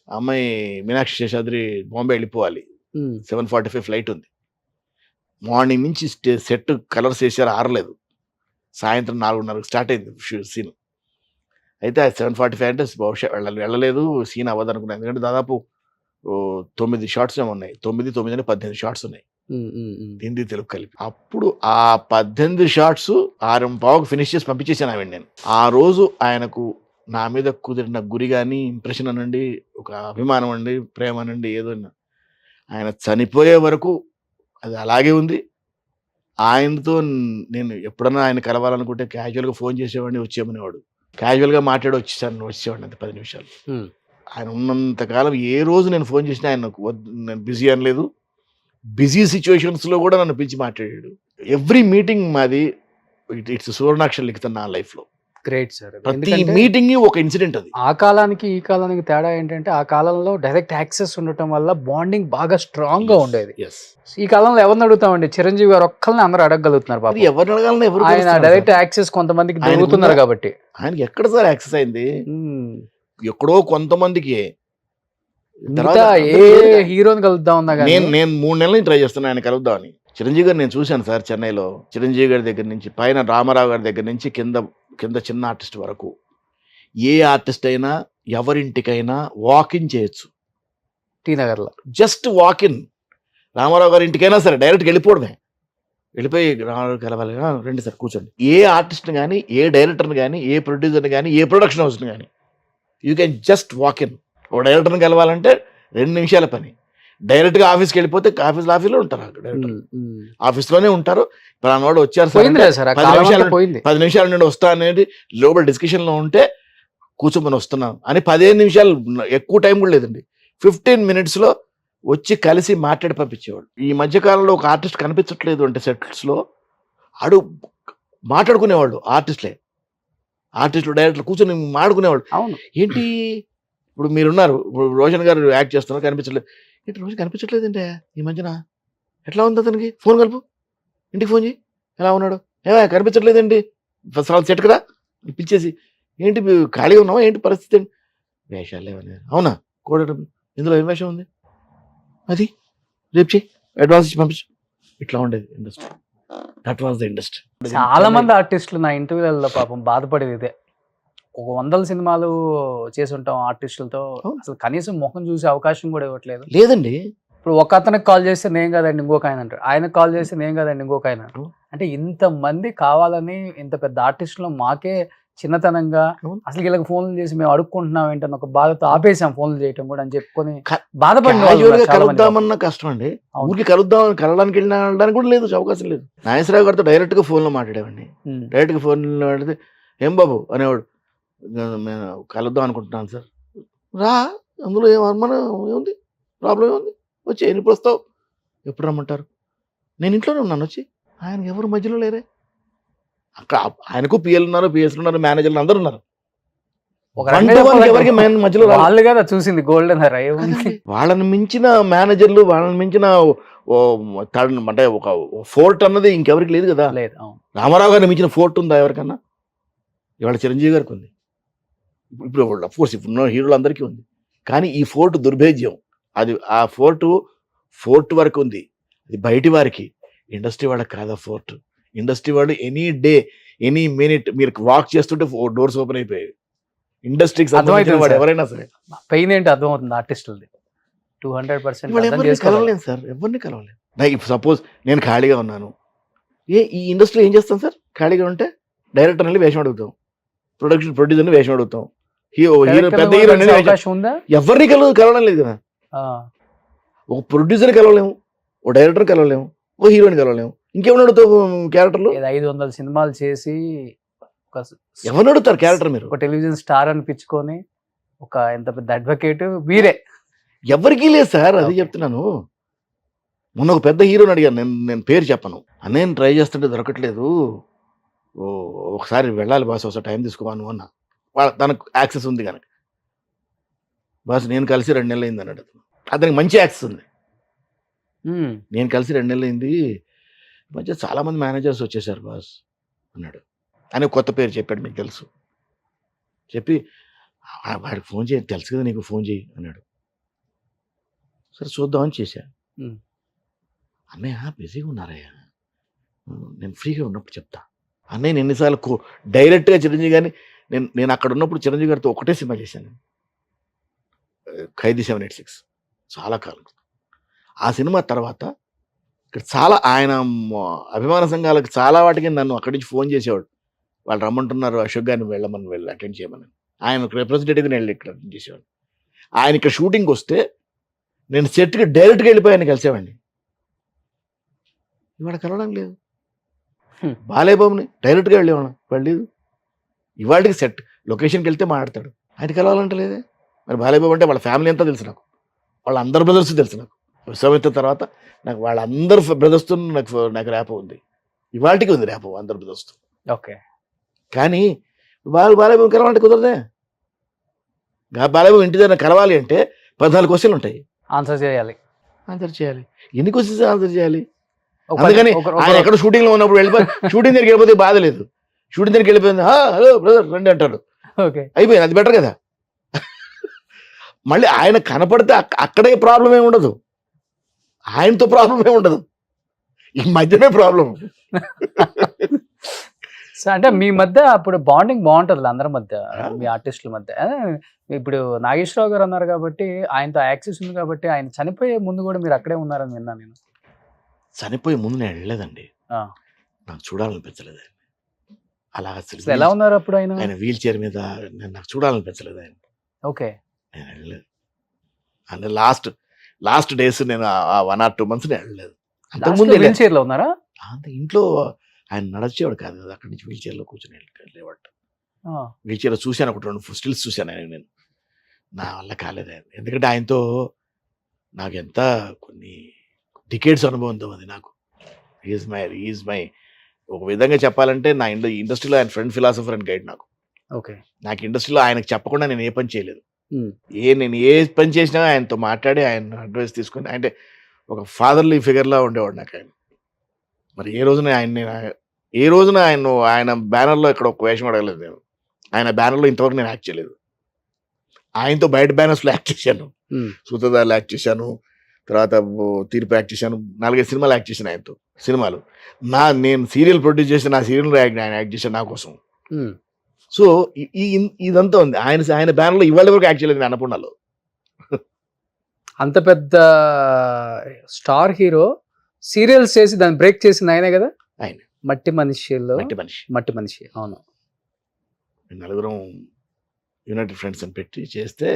అమ్మాయి మీనాక్షి శేషాద్రి బాంబే వెళ్ళిపోవాలి, 7:45 ఫ్లైట్ ఉంది. మార్నింగ్ నుంచి సెట్ కలర్స్ వేసారు, ఆరలేదు. సాయంత్రం 4:30 స్టార్ట్ అయింది సీన్. అయితే 7:45 అంటే బహుశా వెళ్ళలేదు, సీన్ అవ్వదు అనుకున్నాను. ఎందుకంటే దాదాపు 9 షార్ట్స్ ఏమో ఉన్నాయి. 9 18 షార్ట్స్ ఉన్నాయి హిందీ తెలుగు కలిపి. అప్పుడు ఆ 18 షార్ట్స్ 6:15 ఫినిష్ చేసి పంపించేసాను ఆవిడ. నేను ఆ రోజు ఆయనకు నా మీద కుదిరిన గురి కానీ, ఇంప్రెషన్ అనండి, ఒక అభిమానం అండి, ప్రేమ అనండి, ఏదో ఆయన చనిపోయే వరకు అది అలాగే ఉంది. ఆయనతో నేను ఎప్పుడన్నా ఆయన కలవాలనుకుంటే క్యాజువల్గా ఫోన్ చేసేవాడిని, వచ్చేమనేవాడు. క్యాజువల్గా మాట్లాడి వచ్చేవాడిని అంత 10 నిమిషాలు. ఆయన ఉన్నంతకాలం ఏ రోజు నేను ఫోన్ చేసినా ఆయన నేను బిజీ అనలేదు. బిజీ సిచ్యువేషన్స్లో కూడా నన్ను పిలిచి మాట్లాడాడు. ఎవ్రీ మీటింగ్ మాది ఇట్స్ సువర్ణాక్షరం లిఖితం నా లైఫ్లో. Great sir. ప్రతి మీటింగ్ ఒక ఇన్సిడెంట్. అది ఆ కాలానికి ఈ కాలానికి తేడా ఏంటంటే, ఆ కాలంలో డైరెక్ట్ యాక్సెస్ ఉండటం వల్ల బాండింగ్ బాగా స్ట్రాంగ్ గా ఉండేది. ఈ కాలంలో ఎవరిని అడుగుతామండి? చిరంజీవి గారు ఒక్కరిని అందరూ అడగలుగుతున్నారు. ఎవరిని అడగాలని ఆయన డైరెక్ట్ యాక్సెస్ కొంతమందికి దొరుకుతున్నారు కాబట్టి. ఆయనకి ఎక్కడ సార్ యాక్సెస్ అయింది? ఎక్కడో కొంతమందికి. ఏ హీరోని కలుద్దాం ఉన్నా కానీ నేను 3 నెలల నుంచి ట్రై చేస్తున్నాను ఆయన కలుద్దామని. చిరంజీవి గారు నేను చూశాను సార్ చెన్నైలో. చిరంజీవి గారి దగ్గర నుంచి పైన రామారావు గారి దగ్గర నుంచి కింద చిన్న ఆర్టిస్ట్ వరకు ఏ ఆర్టిస్ట్ అయినా ఎవరింటికైనా వాకిన్ చేయొచ్చు. టీ నగర్లో జస్ట్ వాకిన్. రామారావు గారి ఇంటికైనా సరే డైరెక్ట్గా వెళ్ళిపోవడమే. వెళ్ళిపోయి రామారావు కలవాలి, రండి సార్ కూర్చోండి. ఏ ఆర్టిస్ట్ని కానీ, ఏ డైరెక్టర్ని కానీ, ఏ ప్రొడ్యూసర్ని కానీ, ఏ ప్రొడక్షన్ హౌస్ని కానీ యూ కెన్ జస్ట్ వాకిన్. ఒక డైరెక్టర్ని కలవాలంటే 2 నిమిషాల పని. డైరెక్ట్గా ఆఫీస్కి వెళ్ళిపోతే ఆఫీస్లో ఉంటారు. డైరెక్టర్ ఆఫీస్లోనే ఉంటారు. పలానాడు వచ్చారు సార్, 10 నిమిషాల నుండి వస్తా అనేది లోపల డిస్కషన్లో ఉంటే కూర్చోమని వస్తున్నాం అని 15 నిమిషాలు, ఎక్కువ టైం కూడా లేదండి, 15 minutesలో వచ్చి కలిసి మాట్లాడి పంపించేవాడు. ఈ మధ్యకాలంలో ఒక ఆర్టిస్ట్ కనిపించట్లేదు అంటే సెట్స్లో ఆడు మాట్లాడుకునేవాళ్ళు, ఆర్టిస్టులు డైరెక్టర్ కూర్చొని మాట్లాడుకునేవాళ్ళు. అవును. ఏంటి ఇప్పుడు మీరున్నారు, ఇప్పుడు రోషన్ గారు యాక్ట్ చేస్తున్నారు, కనిపించట్లేదు. ఏంటి రోజు కనిపించట్లేదంటే ఈ మధ్యన ఎట్లా ఉంది అతనికి, ఫోన్ కలుపు, ఇంటికి ఫోన్ చేయి, ఎలా ఉన్నాడు, కనిపించట్లేదండి, ఫస్ట్ సెట్ కదా పిలిచేసి, ఏంటి ఖాళీగా ఉన్నావా, ఏంటి పరిస్థితి అండి, వేషాలు లేవని. అవునా కూడా ఇందులో ఏం వేషం ఉంది, అది రేపు చేయి, అడ్వాన్స్ ఇచ్చి పంపించు. ఇట్లా ఉండేది industry. That was the industry. చాలా మంది ఆర్టిస్టులు నా ఇంటర్వ్యూలలో పాపం బాధపడేది ఇదే. ఒక 100 సినిమాలు చేసి ఉంటాం ఆర్టిస్టులతో, అసలు కనీసం ముఖం చూసే అవకాశం కూడా ఇవ్వట్లేదు. లేదండి. ఇప్పుడు ఒక అతనికి కాల్ చేస్తే నేను కదండి ఇంకొక ఆయన అంటారు, ఆయనకు కాల్ చేస్తే నేను కదండి ఇంకొక ఆయన అంటారు. అంటే ఇంతమంది కావాలని ఇంత పెద్ద ఆర్టిస్టులు మాకే చిన్నతనంగా అసలు వీళ్ళకి ఫోన్లు చేసి మేము అడుక్కుంటున్నాం ఏంటని ఒక బాధతో ఆపేసాం ఫోన్లు చేయటం కూడా అని చెప్పుకొని బాధపడి కలుద్దామన్న కష్టం అండి. ఊరికి కలవడానికి వెళ్ళడానికి కూడా లేదు, అవకాశం లేదు. నాగేశ్వరరావు గారితో డైరెక్ట్ గా ఫోన్ లో మాట్లాడేవాడిని. డైరెక్ట్ గా ఫోన్ లో మాట్లాడితే ఏం బాబు అనేవాడు, నేను కలుద్దాం అనుకుంటున్నాను సార్. రా, అందులో ఏమన్నా ఏముంది, ప్రాబ్లం ఏముంది, వచ్చి ఎప్పుడు వస్తావు, ఎప్పుడు రమ్మంటారు, నేను ఇంట్లోనే ఉన్నాను, వచ్చి. ఆయనకి ఎవరు మధ్యలో లేరే, అక్కడ ఆయనకు పిఎల్ ఉన్నారు, పిఎస్ ఉన్నారు, మేనేజర్లు అందరు ఉన్నారు. ఎవరికి మధ్యలో వాళ్ళు కదా చూసింది గోల్డెన్ హెయిర్. వాళ్ళని మించిన మేనేజర్లు, వాళ్ళని మించిన అంటే ఒక ఫోర్ట్ అన్నది ఇంకెవరికి లేదు కదా. లేదు. రామారావు గారిని మించిన ఫోర్ట్ ఉందా ఎవరికన్నా? ఇవాళ చిరంజీవి గారికి ఉంది, ఇప్పుడు అఫ్కోర్స్ ఇప్పుడు హీరోలు అందరికీ ఉంది. కానీ ఈ ఫోర్ట్ దుర్భేద్యం. అది ఆ ఫోర్ట్ వరకు ఉంది, అది బయటి వారికి. ఇండస్ట్రీ వాళ్ళకి కాదా ఫోర్ట్. ఇండస్ట్రీ వాళ్ళు ఎనీ డే ఎనీ మినిట్ మీరు వాక్ చేస్తుంటే డోర్స్ ఓపెన్ అయిపోయాయి. ఇండస్ట్రీకి సంబంధించిన వాడు ఎవరైనా సరే పెయిన్ ఏంటి అర్థమవుతుంది ఆర్టిస్టులది 200%. కలవలేను సార్, ఎవరిని కలవలేదు. నాకు సపోజ్ నేను ఖాళీగా ఉన్నాను, ఈ ఇండస్ట్రీలో ఏం చేస్తాం సార్, ఖాళీగా ఉంటే డైరెక్టర్ వెళ్ళి వేషం అడుగుతాం, ప్రొడ్యూసర్ని వేషం అడుగుతాం, హీరో పెద్ద హీరో ఎవరిని కలవడం లేదు కదా. ఒక ప్రొడ్యూసర్ కలవలేము, ఓ డైరెక్టర్ కలవలేము, ఓ హీరోని కలవలేము, ఇంకేమన్నా అడుగుతావు క్యారెక్టర్లు. 500 సినిమాలు చేసి ఎవరిని అడుగుతారు క్యారెక్టర్? మీరు ఒక టెలివిజన్ స్టార్ అనిపించుకొని ఒక ఎంత పెద్ద అడ్వకేట్ మీరే. ఎవరికీ లేదు సార్, అది చెప్తున్నాను. మొన్న ఒక పెద్ద హీరోని అడిగాను, నేను పేరు చెప్పను, నేను ట్రై చేస్తుంటే దొరకట్లేదు, ఒకసారి వెళ్ళాలి బాస్, ఒకసారి టైం తీసుకోవాను అన్న. తనకు యాక్సెస్ ఉంది కనుక, బాస్ నేను కలిసి 2 నెలలు అయింది అన్నాడు. అతనికి మంచి యాక్సెస్ ఉంది. నేను కలిసి 2 నెలలు అయింది, మధ్య చాలా మంది మేనేజర్స్ వచ్చేసారు బాస్ అన్నాడు. అని కొత్త పేరు చెప్పాడు, మీకు తెలుసు. చెప్పి వాడికి ఫోన్ చేయి, తెలుసు కదా నీకు, ఫోన్ చేయి అన్నాడు. సరే చూద్దామని చేశా. అన్నయ్య బిజీగా ఉన్నారయ్యా, నేను ఫ్రీగా ఉన్నప్పుడు చెప్తా. అన్నయ్య నేను ఎన్నిసార్లు డైరెక్ట్గా చిరంజీవి గారిని నేను అక్కడ ఉన్నప్పుడు చిరంజీవి గారితో ఒకటే సినిమా చేశాను, ఖైదీ 786, చాలా కాలం. ఆ సినిమా తర్వాత ఇక్కడ చాలా ఆయన అభిమాన సంఘాలకు చాలా వాటికి నన్ను అక్కడి నుంచి ఫోన్ చేసేవాడు, వాళ్ళు రమ్మంటున్నారు అశోక్ గారిని వెళ్ళి అటెండ్ చేయమని. ఆయన రిప్రజెంటేటివ్గా నేను ఇక్కడ అటెండ్ చేసేవాడు. ఆయన ఇక్కడ షూటింగ్ వస్తే నేను సెట్కి డైరెక్ట్గా వెళ్ళిపోయాను, కలిసేవాడిని. ఇవాళ కలవడం లేదు. బాలేబాబుని డైరెక్ట్గా వెళ్ళలేదు. ఇవాళకి సెట్ లొకేషన్కి వెళ్తే మాట్లాడతాడు, ఆయన కలవాలంటే లేదే. మరి బాలేబాబు అంటే వాళ్ళ ఫ్యామిలీ అంతా తెలుసు నాకు, వాళ్ళ అందరు బ్రదర్స్ తెలుసు నాకు. విశ్వామిత్ర తర్వాత నాకు వాళ్ళందరూ బ్రదర్స్తో నాకు ర్యాపో ఉంది, ఇవాళకి ఉంది ర్యాపో అందరు బ్రదర్స్తో. ఓకే. కానీ బాలేబాబు కలవాలంటే కుదరదే. బాలేబాబు ఇంటి దగ్గర కలవాలి అంటే 14 క్వశ్చన్లు ఉంటాయి, ఆన్సర్ చేయాలి. ఎన్ని క్వశ్చన్స్ ఆన్సర్ చేయాలి? అందుకని ఆయన ఎక్కడ షూటింగ్ లో ఉన్నప్పుడు వెళ్ళిపోయి షూటింగ్ దగ్గరికి వెళ్ళిపోతే బాధ లేదు. షూటింగ్ దగ్గరికి వెళ్ళిపోయింది, హలో బ్రదర్ రండి అంటాడు, అయిపోయింది, అది బెటర్ కదా. మళ్ళీ ఆయన కనపడితే అక్కడే ప్రాబ్లం ఏమి ఉండదు, ఆయనతో ప్రాబ్లం ఏమి ఉండదు, ఈ మధ్యనే ప్రాబ్లం. అంటే మీ మధ్య అప్పుడు బాండింగ్ బాగుంటుంది అందరి మధ్య, మీ ఆర్టిస్టుల మధ్య. ఇప్పుడు నాగేశ్వరరావు గారు అన్నారు కాబట్టి, ఆయనతో యాక్సెస్ ఉంది కాబట్టి, ఆయన చనిపోయే ముందు కూడా మీరు అక్కడే ఉన్నారని విన్నా నేను. చనిపోయే ముందు నేను వెళ్ళలేదండి, నాకు చూడాలనిపించలేదు. అలా ఎలా ఉన్నారు అప్పుడు ఆయన వీల్ చైర్ మీద, నాకు చూడాలనిపించలేదు ఆయన. ఓకే. నేను వెళ్ళలేదు. అంటే లాస్ట్ డేస్ నేను 1 or 2 months నేను వెళ్ళలేదు. అంతకుముందు వీల్ చైర్ లో ఉన్నారా? ఇంట్లో ఆయన నడిచేవాడు కాదు కదా, అక్కడి నుంచి వీల్ చైర్ లో కూర్చొని వెళ్ళేవాడు. వీల్ చైర్ చూశాను, ఒకటి 2 స్టిల్స్ చూశాను నేను. నా వల్ల కాలేదు. ఎందుకంటే ఆయనతో నాకు ఎంత కొన్ని డికేడ్స్ అనుభవంతో ఉంది నాకు. ఈజ్ మై ఒక విధంగా చెప్పాలంటే నా ఇండస్ట్రీలో ఆయన ఫ్రెండ్, ఫిలాసఫర్ అండ్ గైడ్ నాకు. ఓకే. నాకు ఇండస్ట్రీలో ఆయనకు చెప్పకుండా నేను ఏ పని చేయలేదు. నేను ఏ పని చేసినా ఆయనతో మాట్లాడి ఆయన అడ్వైస్ తీసుకొని, అంటే ఒక ఫాదర్లీ ఫిగర్లా ఉండేవాడు నాకు ఆయన. మరి ఏ రోజున ఆయన బ్యానర్లో ఇక్కడ ఒక వేషం అడగలేదు నేను. ఆయన బ్యానర్లో ఇంతవరకు నేను యాక్ట్ చేయలేదు. ఆయనతో బయట బ్యానర్స్లో యాక్ట్ చేశాను. సూత్రధారులు యాక్ట్ చేశాను, తర్వాత తీర్పు యాక్ట్ చేశాను, 4-5 సినిమాలు యాక్ట్ చేశాను ఆయనతో. సినిమాలు నేను సీరియల్ ప్రొడ్యూస్ చేసి నా సీరియల్ ఆయన యాక్ట్ చేశాను నా కోసం. సో ఇదంతా ఉంది. ఆయన బ్యానర్లో ఇవాళ వరకు యాక్ట్ చేయలేదు అన్నపూర్ణలో. అంత పెద్ద స్టార్ హీరో సీరియల్స్ చేసి దాన్ని బ్రేక్ చేసింది ఆయనే కదా. ఆయన మట్టి మనిషిలో మట్టి మనిషి. అవును. నలుగురం యునైటెడ్ ఫ్రెండ్స్ అని పెట్టి చేస్తే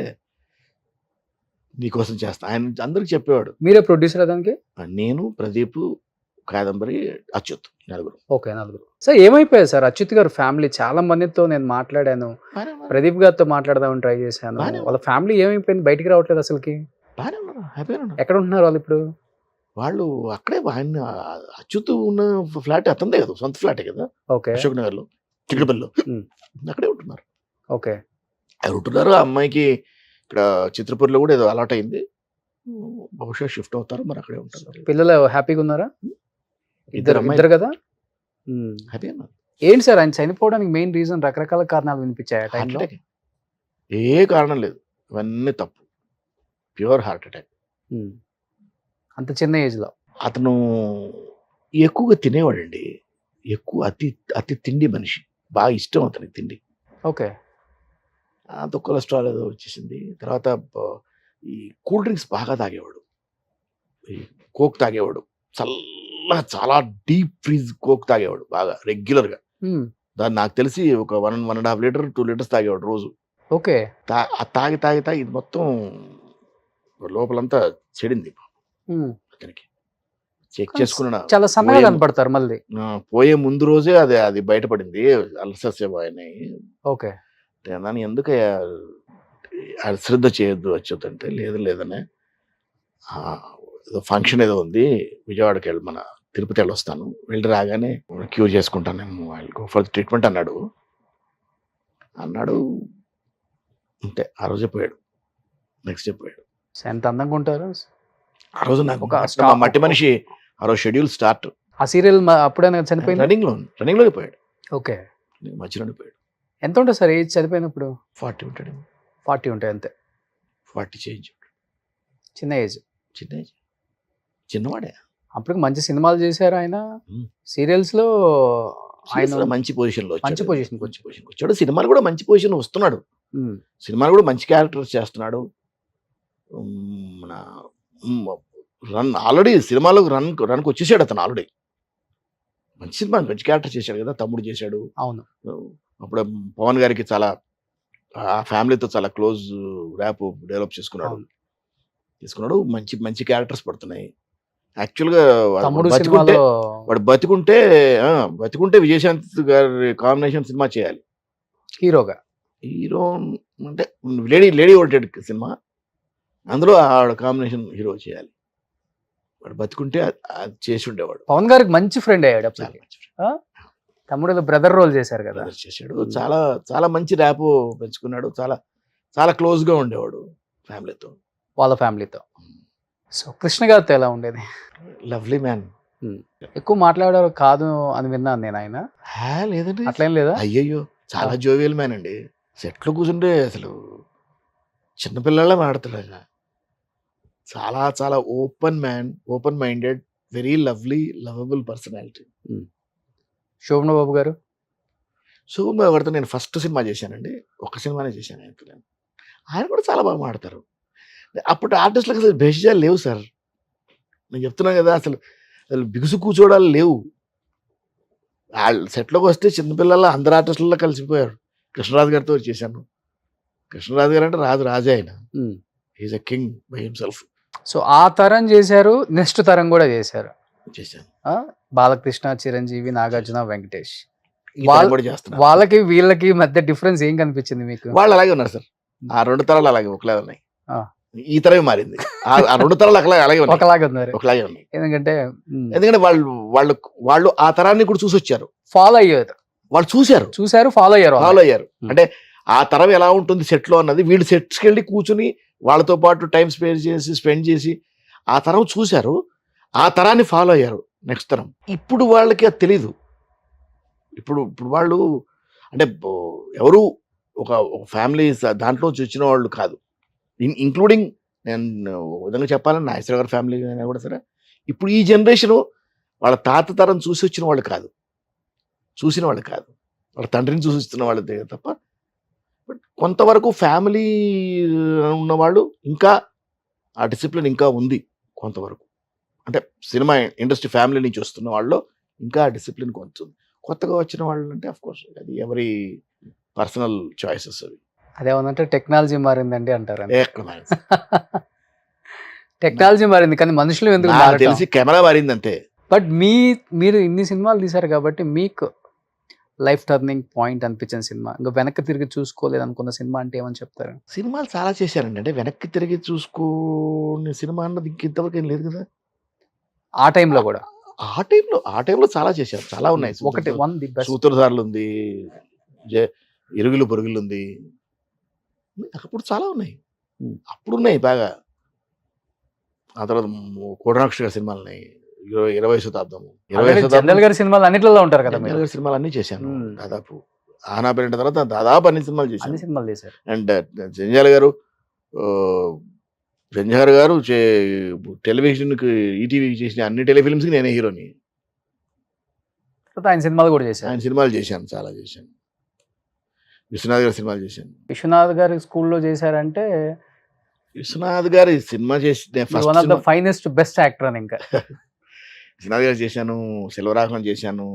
నీకోసం చేస్తా ఆయన అందరికి చెప్పేవాడు. మీరే ప్రొడ్యూసర్ దానికి? నేను, ప్రదీప్, కాదంబరి, అచ్యుత్, నలుగురు. ఓకే, నలుగురు. సార్ ఏమైపోయారు సార్ అచ్యుత్ గారు ఫ్యామిలీ? చాలా మందితో నేను మాట్లాడాను, ప్రదీప్ గారితో మాట్లాడదామని ట్రై చేశాను. వాళ్ళ ఫ్యామిలీ ఏమైపోయింది, బయటికి రావట్లేదు అసలుకి. బాగానే ఉన్నారు, హ్యాపీగా ఉన్నారు. ఎక్కడ ఉంటున్నారు వాళ్ళు ఇప్పుడు? వాళ్ళు అక్కడే, ఆయన అచ్యుత్ ఉన్న ఫ్లాట్ అతందే కదా, సొంత ఫ్లాటే కదా. ఓకే. అశోక్ నగర్ లో, చిక్కడపల్లిలో అక్కడే ఉంటున్నారు. ఓకే. ఎవరు ఉంటున్నారు? ఆ అమ్మాయికి ఇక్కడ చిత్రపూర్లో కూడా ఏదో అలాట్ అయింది, బహుశా షిఫ్ట్ అవుతారు, మరి అక్కడే ఉంటారు. పిల్లలు హ్యాపీగా ఉన్నారా? ఇద్దరు కదా. హ్యాపీ అన్నారు. ఏంటి సార్ ఆయన చనిపోవడానికి మెయిన్ రీజన్? రకరకాల కారణాలు వినిపించాయి ఆ టైంలో. ఏ కారణం లేదు, ఇవన్నీ తప్పు, ప్యూర్ హార్ట్ అటాక్. అంత చిన్న ఏజ్ లో. అతను ఎక్కువగా తినేవాడండి, ఎక్కువ అతి తిండి మనిషి, బాగా ఇష్టం అతనికి తిండి. ఓకే. అంత కొలెస్ట్రాల్ ఏదో వచ్చేసింది. తర్వాత ఈ కూల్ డ్రింక్స్ బాగా తాగేవాడు, ఈ కోక్ తాగేవాడు, చాలా డీప్ ఫ్రీజ్ కోక్ తాగేవాడు బాగా రెగ్యులర్గా. దాన్ని నాకు తెలిసి ఒక 1.5 లీటర్ 2 లీటర్స్ తాగేవాడు రోజు. ఓకే. తాగి తాగి తాగి ఇది మొత్తం లోపలంతా చెడింది అతనికి. చెక్ చేసుకున్నా, చాలా సన్నగా కనపడతారు మళ్ళీ. పోయే ముందు రోజే అది బయటపడింది, అల్సర్స్ అయినాయి. ఓకే. దాన్ని ఎందుకు అశ్రద్ధ చేయొద్దు వచ్చేదంటే, లేదనే ఏదో ఫంక్షన్ ఏదో ఉంది, విజయవాడకి వెళ్ళి మన తిరుపతి వెళ్ళొస్తాను, వెళ్ళి రాగానే క్యూర్ చేసుకుంటాను నేను, వాళ్ళకి ఫర్ ట్రీట్మెంట్ అన్నాడు. అంతే, ఆ రోజే పోయాడు. నెక్స్ట్ డే పోయాడు. ఎంత అందంగా ఉంటారు ఆ రోజు. నాకు మట్టి మనిషి ఆ రోజు షెడ్యూల్ స్టార్ట్. ఆ సీరియల్ అప్పుడే చనిపోయింది, రన్నింగ్లోనే పోయాడు. ఓకే. మధ్యలోనే పోయాడు. ఎంత ఉంటుంది సార్ ఏజ్ చనిపోయినప్పుడు? 40 ఉంటాడు. 40 ఉంటాయి అంతే. 40 చేంజ్. చిన్న ఏజ్. చిన్నవాడే. అప్పటికి మంచి సినిమాలు చేశారు ఆయన. సీరియల్స్ లో ఆయన మంచి పొజిషన్ లో, మంచి పొజిషన్ వచ్చాడు. సినిమాలు కూడా మంచి పొజిషన్ వస్తున్నాడు. సినిమాలు కూడా మంచి క్యారెక్టర్స్ చేస్తున్నాడు. మన రన్ ఆల్రెడీ సినిమాలకు రన్కి వచ్చేసాడు అతను ఆల్రెడీ. మంచి సినిమా, మంచి క్యారెక్టర్ చేశాడు కదా. తమ్ముడు చేశాడు. అవును. అప్పుడు పవన్ గారికి చాలా, ఆ ఫ్యామిలీతో చాలా క్లోజ్ ర్యాప్ డెవలప్ చేసుకున్నాడు. మంచి మంచి క్యారెక్టర్స్ పడుతున్నాయి. యాక్చువల్గా వాడు బతికుంటే విజయశాంతి గారి కాంబినేషన్ సినిమా చేయాలి హీరోగా. హీరో అంటే లేడీ ఓరియంటెడ్ సినిమా, అందులో ఆవిడ కాంబినేషన్ హీరో చేయాలి. వాడు బతికుంటే అది చేసి ఉండేవాడు. పవన్ గారికి మంచి ఫ్రెండ్ అయ్యాడు. తమ్ముడు బ్రదర్ రోల్ చేశారు కదా, చేశాడు. చాలా చాలా మంచి ర్యాప్ పెంచుకున్నాడు. చాలా చాలా క్లోజ్ గా ఉండేవాడు ఫ్యామిలీతో, వాళ్ళ ఫ్యామిలీతో. సో కృష్ణ గారితో ఎలా ఉండేది? Lovely man. ఎక్కువ మాట్లాడారు కాదు అని విన్నాను నేను. ఆయన లేదండి, అట్లేం లేదా? అయ్యయ్యో, చాలా జోవియల్ మ్యాన్ అండి. సెట్లో కూర్చుంటే అసలు చిన్నపిల్లల మాట్లాడతాడు ఆయన. చాలా చాలా open man, open minded, very lovely, lovable personality. Sobhan Babu garu? Sobhan బాబు గారితో నేను ఫస్ట్ సినిమా చేశానండి, ఒక సినిమానే చేశాను ఆయనతో. ఆయన కూడా చాలా బాగా మాడతారు. అప్పుడు ఆర్టిస్టులకు అసలు భేషజాలు లేవు సార్, నేను చెప్తున్నాను కదా. అసలు బిగుసు కూర్చోడాలు లేవు. వాళ్ళు సెట్లోకి వస్తే చిన్నపిల్లల అందరు ఆర్టిస్టులలో కలిసిపోయారు. కృష్ణరాజు గారితో చేశాను. కృష్ణరాజు గారు అంటే రాజే ఆయన. Is a king by himself. So ఆ తరం చేశారు, నెక్స్ట్ తరం కూడా చేశాను. చేశాను. బాలకృష్ణ, చిరంజీవి, నాగార్జున, వెంకటేష్, ఈ తరం కూడా చేస్తున్నారు. వాళ్ళకి వీళ్ళకి మధ్య డిఫరెన్స్ ఏం కనిపించింది మీకు? వాళ్ళు అలాగే ఉన్నారు సార్. ఆ 2 తరాలు అలాగే ఒకలాగే ఉన్నాయి. ఆ. ఈ తరమే మారింది. ఆ 2 తరాలు అలాగే ఉన్నాయి. ఒకలాగా ఉన్నారు. ఒకలాగే ఉన్నాయి. ఎందుకంటే వాళ్ళు ఆ తరాన్ని కూడా చూసి వచ్చారు. ఫాలో అయ్యారు. వాళ్ళు చూశారు, ఫాలో అయ్యారు. అంటే ఆ తరం ఎలా ఉంటుంది సెట్ లో అన్నది వీళ్ళు సెట్స్కి వెళ్ళి కూర్చుని వాళ్ళతో పాటు టైం స్పెండ్ చేసి ఆ తరం చూశారు, ఆ తరాన్ని ఫాలో అయ్యారు. నెక్స్ట్ తరం ఇప్పుడు వాళ్ళకి అది తెలీదు. ఇప్పుడు వాళ్ళు అంటే ఎవరు ఒక ఫ్యామిలీ దాంట్లో వచ్చిన వాళ్ళు కాదు. ఇంక్లూడింగ్ నేను విధంగా చెప్పాలని నాగేశ్వర గారి ఫ్యామిలీ అయినా కూడా సరే, ఇప్పుడు ఈ జనరేషన్ వాళ్ళ తాత తరం చూసి వచ్చిన వాళ్ళు కాదు, వాళ్ళ తండ్రిని చూసి వస్తున్న వాళ్ళు తప్ప. బట్ కొంతవరకు ఫ్యామిలీ ఉన్నవాళ్ళు ఇంకా ఆ డిసిప్లిన్ ఇంకా ఉంది కొంతవరకు. అంటే సినిమా ఇండస్ట్రీ ఫ్యామిలీ నుంచి వస్తున్న వాళ్ళు ఇంకా ఆ డిసిప్లిన్ కొంత కొత్తగా వచ్చిన వాళ్ళు అంటే అఫ్ కోర్స్ అది ఎవరి పర్సనల్ చాయిసెస్ అవి. అదేమన్నంటే టెక్నాలజీ మారిందండి అంటారు. ఎక్కడ మారింది? టెక్నాలజీ మారింది కానీ మనుషులు ఎందుకు నాకు మారటం? తెలిసి కెమెరా మారింది అంతే. బట్ మీరు ఇన్ని సినిమాలు తీశారు కాబట్టి మీకు లైఫ్ టర్నింగ్ పాయింట్ అనిపించిన సినిమా, ఇంకా వెనక్కి తిరిగి చూసుకోలేదు అనుకున్న సినిమా అంటే ఏమని చెప్తారు? సినిమాలు చాలా చేశానండి. అంటే వెనక్కి తిరిగి చూసుకునే సినిమా అన్నది ఇంతవరకు ఏం లేదు కదా. ఆ టైంలో కూడా ఆ టైంలో చాలా చేశాను, చాలా ఉన్నాయి. ఒకటి ది బెస్ట్ సూత్రధారులు ఉంది, ఇరుగులు పొరుగులు ఉంది, అప్పుడు చాలా ఉన్నాయి. అప్పుడు ఉన్నాయి బాగా. ఆ తర్వాత కోటరాక్ష గారి సినిమాలు ఉన్నాయి, 20వ శతాబ్దము, 20వ జనరల్ గారి సినిమాలు అన్నిట్లో ఉంటారు కదా. శతాబ్దం సినిమాలు అన్నీ చేశాను దాదాపు. ఆనా పేరింట తర్వాత దాదాపు అన్ని సినిమాలు చేశారు. అండ్ జంజాల గారు టెలివిజన్కి ఈటీవీకి చేసిన అన్ని టెలిఫిల్మ్స్కి నేనే హీరోని. ఆయన సినిమాలు కూడా చేశారు. ఆయన సినిమాలు చేశాను, చాలా చేశాను. విశ్వనాథ్ గారి సినిమాలు చేశాను. విశ్వనాథ్ గారి స్కూల్లో చేశారంటే విశ్వనాథ్ గారి సినిమా చేసి one of the finest best actor అని. ఇంకా విశ్వనాథ్ గారు చేశాను, సెల్వరాఘవన్ చేశాను,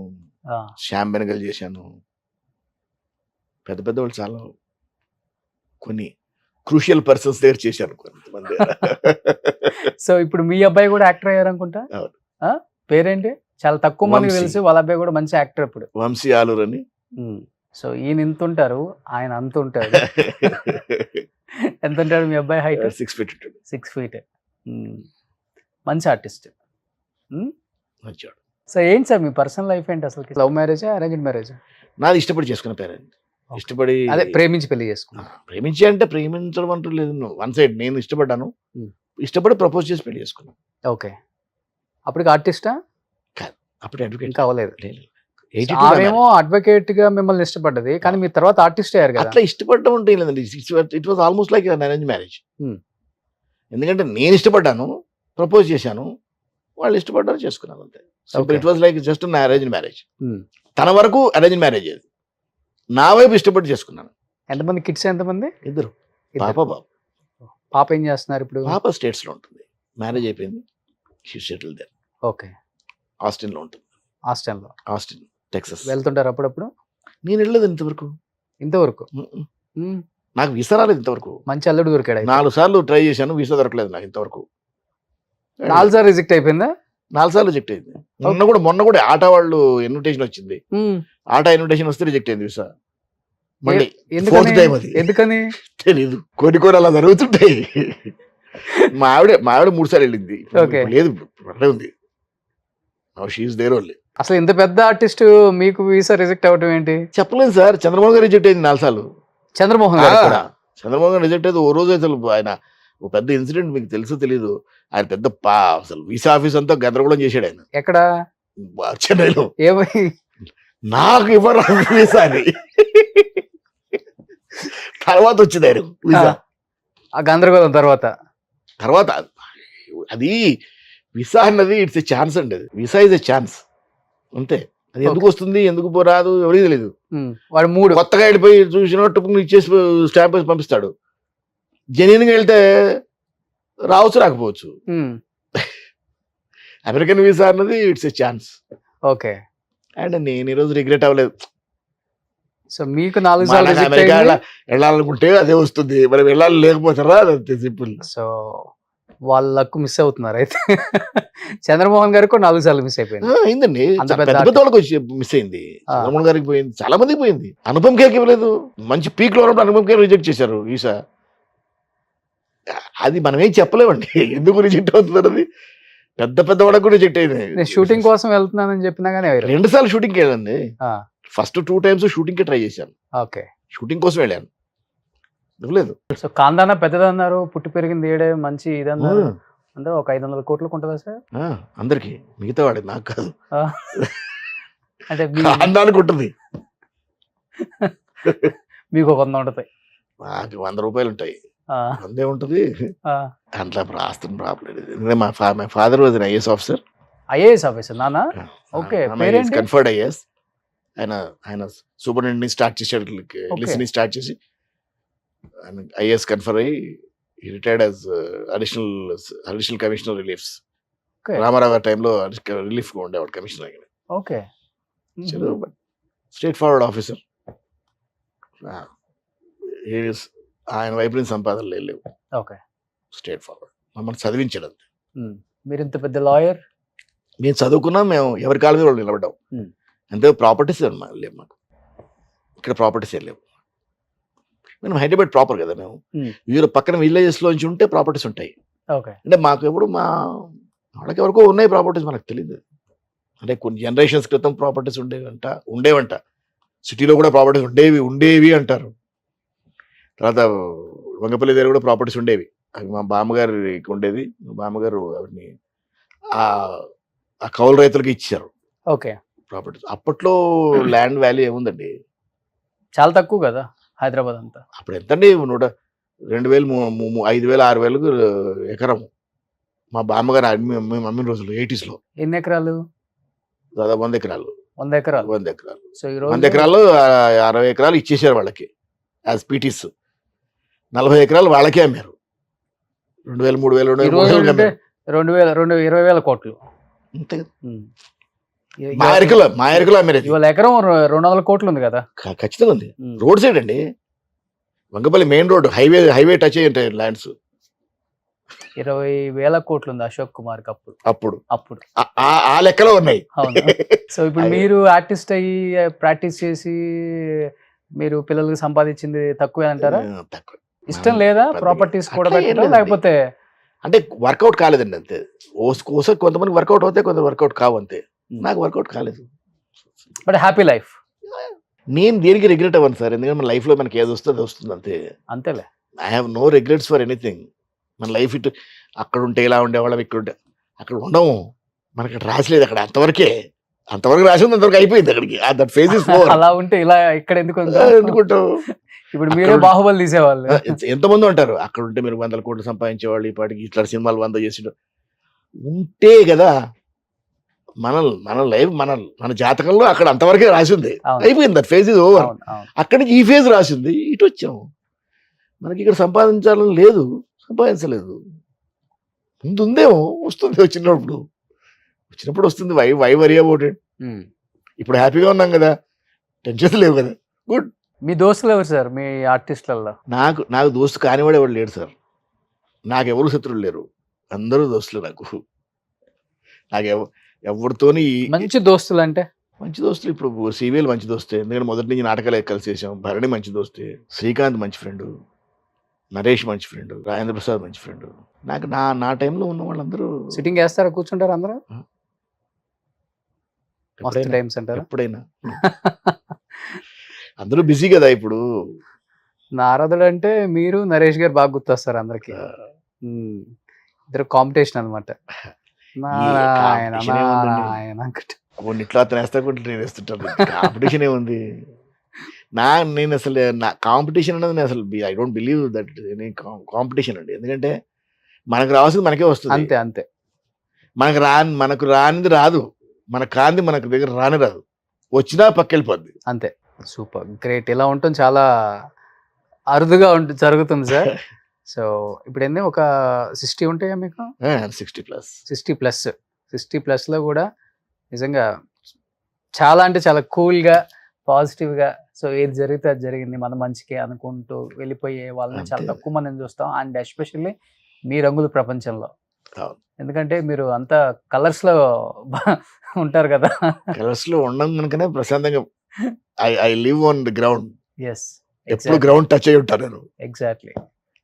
శ్యామ్ బెనగల్ చేశాను. పెద్ద పెద్ద వాళ్ళు చాలా కొన్ని క్రూషియల్ పర్సన్స్ దగ్గర చేశాను కొంతమంది. సో ఇప్పుడు మీ అబ్బాయి కూడా యాక్టర్ అయ్యారు అనుకుంటా. పేరేంటి? చాలా తక్కువ మందికి తెలుసు. వాళ్ళ అబ్బాయి కూడా మంచి యాక్టర్ ఇప్పుడు, వంశీ ఆలూర్ అని. సో ఈయన ఇంత ఉంటారు, ఆయన అంత ఉంటారు. ఎంత ఉంటాడు మీ అబ్బాయి హైట్? 6 feet. 6 feet. మంచి ఆర్టిస్ట్. సో ఏంటి సార్ మీ పర్సనల్ లైఫ్ ఏంటి అసలు? లవ్ మ్యారేజా, అరేంజ్డ్ మ్యారేజా? నాది ఇష్టపడి చేసుకున్న పేరెంట్. ఇష్టపడి అదే ప్రేమించి పెళ్లి చేసుకున్నా. ప్రేమించి అంటే ప్రేమించడం అంటూ లేదు, వన్ సైడ్. నేను ఇష్టపడ్డాను, ఇష్టపడి ప్రపోజ్ చేసి పెళ్లి చేసుకున్నాను. ఓకే. అప్పటికి ఆర్టిస్టా? కాదు, అప్పుడు అడ్వకేట్. ఇంకా అవ్వలేదు. ఆమెమో అడ్వకేట్ గా మిమ్మల్ని ఇష్టపడ్డది, కానీ మీ తర్వాత ఆర్టిస్ట్ అయ్యారు కదా. అట్లా ఇష్టపడడం అంటే లేదండి. It was almost like an arrange marriage. ఎందుకంటే నేను ఇష్టపడ్డాను, ప్రపోజ్ చేశాను, వాళ్ళు ఇష్టపడ్డారు, చేసుకున్నాను అంతే. It was like just an arrange marriage. తన వరకు అరేంజ్ మ్యారేజ్, నా వైపు ఇష్టపడి చేసుకున్నాను. ఎంతమంది కిడ్స్? ఎంతమంది? 2. పాప బాబు. పాప ఏం చేస్తున్నారు ఇప్పుడు? పాప స్టేట్స్ లో ఉంటుంది, మ్యారేజ్ అయిపోయింది. She settled there. Okay. Austin లో ఉంటుంది. Austin Texas. వెళ్తుంటారు అప్పుడప్పుడు? నేను వెళ్ళలేదు ఇంతవరకు. నాకు వీసా రాలేదు ఇంతవరకు. మంచి అల్లుడు దొరికాడు. 4 సార్లు ట్రై చేశాను, వీసా దొరకలేదు నాకు ఇంతవరకు. 4 సార్లు రిజెక్ట్ అయిపోయిందా? 4 సార్లు రిజెక్ట్ అయింది. మొన్న కూడా ఆటా వాళ్ళు ఇన్విటేషన్ వచ్చింది. ఆటా ఇన్విటేషన్ వస్తే రిజెక్ట్ అయింది వీసా. మళ్ళీ ఫోర్త్ టైం అది. ఎందుకని తెలీదు, కొన్ని అలా జరుగుతుంటాయి. మా ఆవిడ 3 సార్లు వెళ్ళింది. లేదు, ఉంది. అసలు ఇంత పెద్ద ఆర్టిస్ట్ మీకు వీసా రిజెక్ట్ అవ్వడం ఏంటి? చెప్పలేదు సార్. చంద్రమోహన్ గారు రిజెక్ట్ అయింది 4 సార్లు. చంద్రమోహన్ గారు రిజెక్ట్ అయితే ఓ రోజు అసలు ఆయన ఓ పెద్ద ఇన్సిడెంట్, మీకు తెలుసో తెలీదు. ఆయన పెద్ద అసలు వీసా ఆఫీస్ అంతా గందరగోళం చేశాడు ఆయన. ఎక్కడ? చెన్నైలో. ఏమై? నాకు ఇవ్వరు వీసా అని. తర్వాత వచ్చింది ఆయన వీసా. ఆ గందరగోళం తర్వాత అది వీసా అన్నది ఇట్స్ ఎ ఛాన్స్ అండి. అది వీసా ఇస్ ఎ ఛాన్స్ అంతే. అది ఎందుకు వస్తుంది, ఎందుకు రాదు ఎవరికి తెలియదు. వాడు 3 కొత్తగా వెళ్ళిపోయి చూసినట్టు ఇచ్చేసి స్టాంప్ వేసి పంపిస్తాడు. జెన్యూన్ గా వెళ్తే రావచ్చు, రాకపోవచ్చు. అమెరికన్ వీసా అన్నది it's a chance. Okay. And నేను ఈరోజు రిగ్రెట్ అవ్వలేదు. సో మీకు 4 సార్లు అమెరికా వెళ్ళాలనుకుంటే అదే వస్తుంది, మరి వెళ్ళాలి లేకపోతారా, అంతే సింపుల్. సో వాళ్ళ లక్ మిస్ అవుతున్నారు అయితే. చంద్రమోహన్ గారికి కూడా 4 సార్లు మిస్ అయిపోయింది. అయిందండి, అంత చాలా పెద్ద పెద్ద పెద్ద వాళ్ళకి వచ్చి మిస్ అయింది. చంద్రమోహన్ గారికి పోయింది, చాలా మందికి పోయింది. అనుపమ్ ఖేర్కి ఇవ్వలేదు. మంచి పీక్ లో ఉన్నప్పుడు అనుపమ్ ఖేర్ రిజెక్ట్ చేశారు ఈసా. అది మనం ఏం చెప్పలేమండి ఎందుకు రిజెక్ట్ అవుతుంది అది. పెద్ద పెద్ద వాళ్ళకి కూడా రిజెక్ట్ అయింది. నేను షూటింగ్ కోసం వెళ్తున్నానని చెప్పినా కానీ 2 సార్లు షూటింగ్ వెళ్ళండి. ఫస్ట్ 2 times షూటింగ్ కి ట్రై చేశాను. ఓకే. షూటింగ్ కోసం వెళ్ళాను, ఇవ్వలేదు. సో కాందానా పెద్దదన్నారు, పుట్టి పెరిగింది ఏడే, మంచి ఇదన్నారు. అంటే ఒక 500 కోట్లకు ఉంటుందా సార్? అందరికి, మిగతా వాడికి, నాకు కాదు. అంటే అందానికి ఉంటుంది. మీకు ఒక 100 ఉంటుంది. నాకు 100 రూపాయలు ఉంటాయి. అందే ఉంటుంది. అట్లా రాస్తున్న problem. My father was IAS officer. IAS officer నాన్న? ఓకే. Conferred IAS. ఆయన సూపరింటెండెంట్ స్టార్ట్ చేశాడు, లిసనింగ్ స్టార్ట్ చేసి ఐఏఎస్ కన్ఫర్ అయ్యి retired as additional commissioner reliefs. Rama Rao గారి టైంలో రిలీఫ్ గా ఉండేవాడు commissioner. Okay. Straight forward officer. ఆయన వైపు నుంచి సంపాదనలు లేవు. ఓకే. Straight forward. మమ్మల్ని చదివించాడు అంతే. మీరు ఇంత పెద్ద లాయర్. మేము చదువుకున్నాం, మేము ఎవరి కాళ్ళ మీద వాళ్ళు నిలబడ్డాం అంతే. ప్రాపర్టీస్ లేవు మాకు ఇక్కడ, ప్రాపర్టీస్ ఏం లేవు. మేము హైదరాబాద్ ప్రాపర్ కదా, మేము వీళ్ళ పక్కన విలేజెస్ లోంచి ఉంటే ప్రాపర్టీస్ ఉంటాయి. అంటే మాకు ఎప్పుడు వాళ్ళకి ఎవరికో ఉన్నాయి ప్రాపర్టీస్, మనకు తెలియదు. అంటే కొన్ని జనరేషన్స్ క్రితం ప్రాపర్టీస్ ఉండేవంట. సిటీలో కూడా ప్రాపర్టీస్ ఉండేవి అంటారు. తర్వాత వంగపల్లి దగ్గర కూడా ప్రాపర్టీస్ ఉండేవి. అవి మా బామ్మగారికి ఉండేది. మా బామ్మగారు అవన్నీ ఆ కౌలు రైతులకి ఇచ్చారు. ఓకే. ప్రాపర్టీస్ అప్పట్లో ల్యాండ్ వాల్యూ ఏముందండి, చాలా తక్కువ కదా హైదరాబాద్ అంతా. అప్పుడు ఎంతండి, 2,000 5,000 6,000 ఎకరం. మా బామ్మగారు అమ్మిన రోజులు 80s లో. ఎన్ని ఎకరాలు? దాదాపు 100 ఎకరాలు. 100 ఎకరాలు. 100 ఎకరాలు. సో ఈ రోజు 100 ఎకరాలు 60 ఎకరాలు ఇచ్చేసారు వాళ్ళకి యాజ్ పీటీస్. 40 ఎకరాలు వాళ్ళకే అమ్మారు. 2,000 3,000 20,000 కోట్లు. అంతే కదా. మా ఎరుకలో అమ్మారు. ఇవాళ ఎకరం 200 కోట్లు ఉంది కదా. ఖచ్చితంగా ఉంది. రోడ్ సైడ్ అండి, Vangapalli main road, highway touch అయ్యి ఉంటాయి ల్యాండ్స్. 20,000 కోట్లు ఉంది అశోక్ కుమార్ అప్పుడు. ఆ లెక్కలో ఉన్నాయి. అవును. సో ఇప్పుడు మీరు ఆర్టిస్ట్ అయ్యి ప్రాక్టీస్ చేసి మీరు పిల్లలకి సంపాదించింది తక్కువే అంటారా? తక్కువ. ఇష్టం లేదా ప్రాపర్టీస్ కూడా లేకపోతే? అంటే వర్కౌట్ కాలేదండి అంతే. ఓసారి కొంతమంది వర్కౌట్ అవుతాయి, కొంత వర్కౌట్ కావు అంతే. నాకు వర్కౌట్ కాలేదు. But happy life. నేను దేనికి రిగ్రెట్ అవ్వను సార్, ఎందుకంటే మన లైఫ్ లో మనకి ఏది వస్తుంది అది వస్తుంది అంతే. అంతేలే. I have no regrets for anything. మన లైఫ్ ఇటు అక్కడ ఉంటే ఇలా ఉండేవాళ్ళం, ఇక్కడ ఉంటే అక్కడ ఉండము. మనకి రాసలేదు అక్కడ, అంతవరకు రాసి ఉంది, అంతవరకు అయిపోయింది అక్కడికి. That phase is over. అలా ఉంటే ఇలా ఇక్కడ ఎందుకుంటావు? ఇప్పుడు మీరే బాహుబలి తీసేవాళ్ళు. ఎంతమంది ఉంటారు అక్కడ ఉంటే, మీరు 100 కోట్లు సంపాదించేవాళ్ళు, ఈ పాటికి ఇట్లా సినిమాలు 100 చేసి ఉంటే కదా. మన లైఫ్ మన జాతకంలో అక్కడ అంతవరకే రాసింది, అయిపోయింది. That phase is over. అక్కడి నుంచి ఈ ఫేజ్ రాసింది, ఇటు వచ్చాము. మనకి ఇక్కడ సంపాదించాలని లేదు, సంపాదించలేదు. ముందు ఉందేమో, వస్తుంది వచ్చినప్పుడు వస్తుంది. Why worry about it. ఇప్పుడు హ్యాపీగా ఉన్నాం కదా, టెన్షన్స్ లేవు కదా, గుడ్. మీ దోస్తులు ఎవరు సార్ మీ ఆర్టిస్టులలో? నాకు దోస్తు కానివాడు ఎవరు లేడు సార్. నాకు ఎవరు శత్రువులు లేరు, అందరూ దోస్తులు. నాకు ఎవరితోని మంచి దోస్తులు అంటే? మంచి దోస్తులు ఇప్పుడు సివిఎల్ మంచి దోస్తే, ఎందుకంటే మొదటి నుంచి నాటకాలు కలిసి చేసాం. భరణి మంచి దోస్తే, శ్రీకాంత్ మంచి ఫ్రెండ్, నరేష్ మంచి ఫ్రెండ్, రాజేంద్ర ప్రసాద్ మంచి ఫ్రెండ్. నాకు నా టైంలో ఉన్న వాళ్ళందరూ సిట్టింగ్ వేస్తారా, కూర్చుంటారు అందరూ? ఎప్పుడైనా అందరూ బిజీ కదా ఇప్పుడు. నారదుడు అంటే మీరు నరేష్ గారు బాగా గుర్తొస్తారు అందరికి. ఇద్దరు కాంపిటీషన్ అనమాట. ఇట్లా అతను వేస్తా కూడా నేను వేస్తుంటాను. కాంపిటీషన్ ఏముంది? నేను అసలు నా కాంపిటీషన్ అనేది నేను అసలు I don't believe that any competition అండి. ఎందుకంటే మనకు రావాల్సింది మనకే వస్తుంది. అంతే. మనకు రానిది రాదు, మనకు కాంది మనకు దగ్గర రాదు. వచ్చినా పక్కెళ్ళిపోద్ది అంతే. Super, great. ఇలా ఉంటుంది, చాలా అరుదుగా జరుగుతుంది సార్. సో ఇప్పుడు ఏంది, ఒక 60 ఉంటాయా మీకు? 60+. లో కూడా నిజంగా చాలా అంటే చాలా కూల్గా, పాజిటివ్గా, సో ఏది జరిగితే అది జరిగింది మన మంచికే అనుకుంటూ వెళ్ళిపోయే వాళ్ళని చాలా తక్కువ మందిని చూస్తాం. అండ్ ఎస్పెషల్లీ మీ రంగుల ప్రపంచంలో. అవును. ఎందుకంటే మీరు అంతా కలర్స్‌లో ఉంటారు కదా! కలర్స్‌లో ఉండడం కనుకనే ప్రశాంతంగా I live on the ground. Yes. ఎప్పుడు ఎగ్జాక్ట్‌లీ. గ్రౌండ్ టచ్ అయ్యి ఉంటాను నేను. ఎగ్జాక్ట్‌లీ.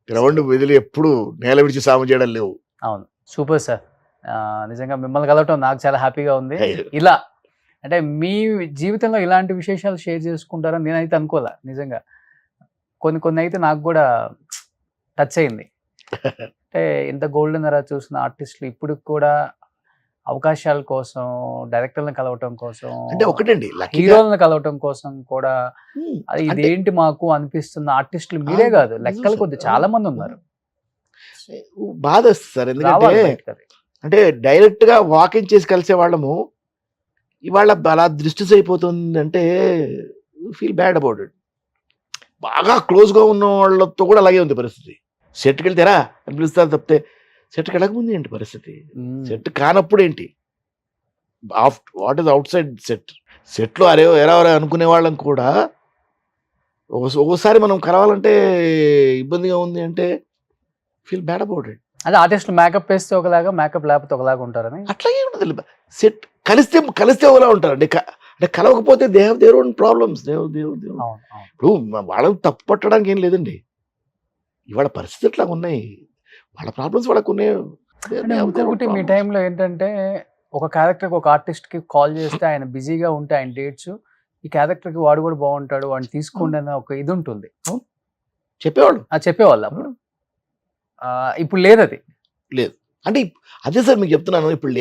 గ్రౌండ్ వదిలి ఎప్పుడు నేల విడిచి సాము చేయడం లేవు. అవును. Super sir. నిజంగా మిమ్మల్ని కలవటం నాకు చాలా హ్యాపీగా ఉంది. Hey, ఇలా అంటే మీ జీవితంలో ఇలాంటి విశేషాలు షేర్ చేసుకుంటారని నేనైతే అనుకోలే నిజంగా. కొన్ని అయితే నాకు కూడా టచ్ అయింది. అంటే ఇంత గోల్డెన్ ఎరా చూసిన ఆర్టిస్టులు ఇప్పటికి కూడా అవకాశాల కోసం, డైరెక్టర్‌లని కలవటం కోసం, అంటే ఒకటండి లక్కీగా హీరోలను కలవటం కోసం కూడా అది అంటే ఇదేంటి మాకు అనిపిస్తున్న ఆర్టిస్టులు మీరే కాదు, నిజం లెక్కల సార్. కొద్ది చాలా మంది ఉన్నారు. బాధేస్తుంది సార్. ఎందుకంటే రావాలి బయటకి అది. అంటే డైరెక్ట్ గా వాకింగ్ చేసి కలిసే వాళ్ళము ఇవాళ అలా దృష్టి అయిపోతుంది అంటే ఫీల్ బ్యాడ్ అబౌట్ ఇట్. బాగా క్లోజ్ గా ఉన్న వాళ్ళతో కూడా అలాగే ఉంది పరిస్థితి. సెట్కి వెళ్తారా అని పిలుస్తారు తప్పితే సెట్కి వెళ్ళకముందు ఏంటి పరిస్థితి, సెట్ కానప్పుడు ఏంటి, what is out side set. సెట్లో అరే ఎరా అనుకునే వాళ్ళం కూడా ఒక్కోసారి మనం కలవాలంటే ఇబ్బందిగా ఉంది అంటే ఫీల్ బ్యాడ్ అబౌట్ ఇట్. అదే ఆర్టిస్టులు మేకప్ వేస్తే ఒకలాగా, మేకప్ లేకపోతే ఒకలాగా ఉంటారని. అట్లాగే ఉంటుంది. సెట్ కలిస్తే ఒకలా ఉంటారు అంటే అంటే కలవకపోతే they have their own problems. అవును, అవును. ఇప్పుడు వాళ్ళని తప్పు పట్టడానికి ఏం లేదండి. ఇవాళ పరిస్థితి అట్లా ఉన్నాయి, వాళ్ళ ప్రాబ్లమ్స్ వాళ్ళకు ఉన్నాయి. అంటే ఇంకొకటి మీ టైంలో ఏంటంటే ఒక క్యారెక్టర్కి ఒక ఆర్టిస్ట్కి కాల్ చేస్తే ఆయన బిజీగా ఉంటే ఆయన డేట్స్ ఈ క్యారెక్టర్కి వాడు కూడా బాగుంటాడు వాడిని తీసుకోండి అన్న ఒక ఇది ఉంటుంది, చెప్పేవాళ్ళు. చెప్పేవాళ్ళు అప్పుడు. ఇప్పుడు లేదు అది. అంటే అదే సార్ మీకు చెప్తున్నాను, ఇప్పుడు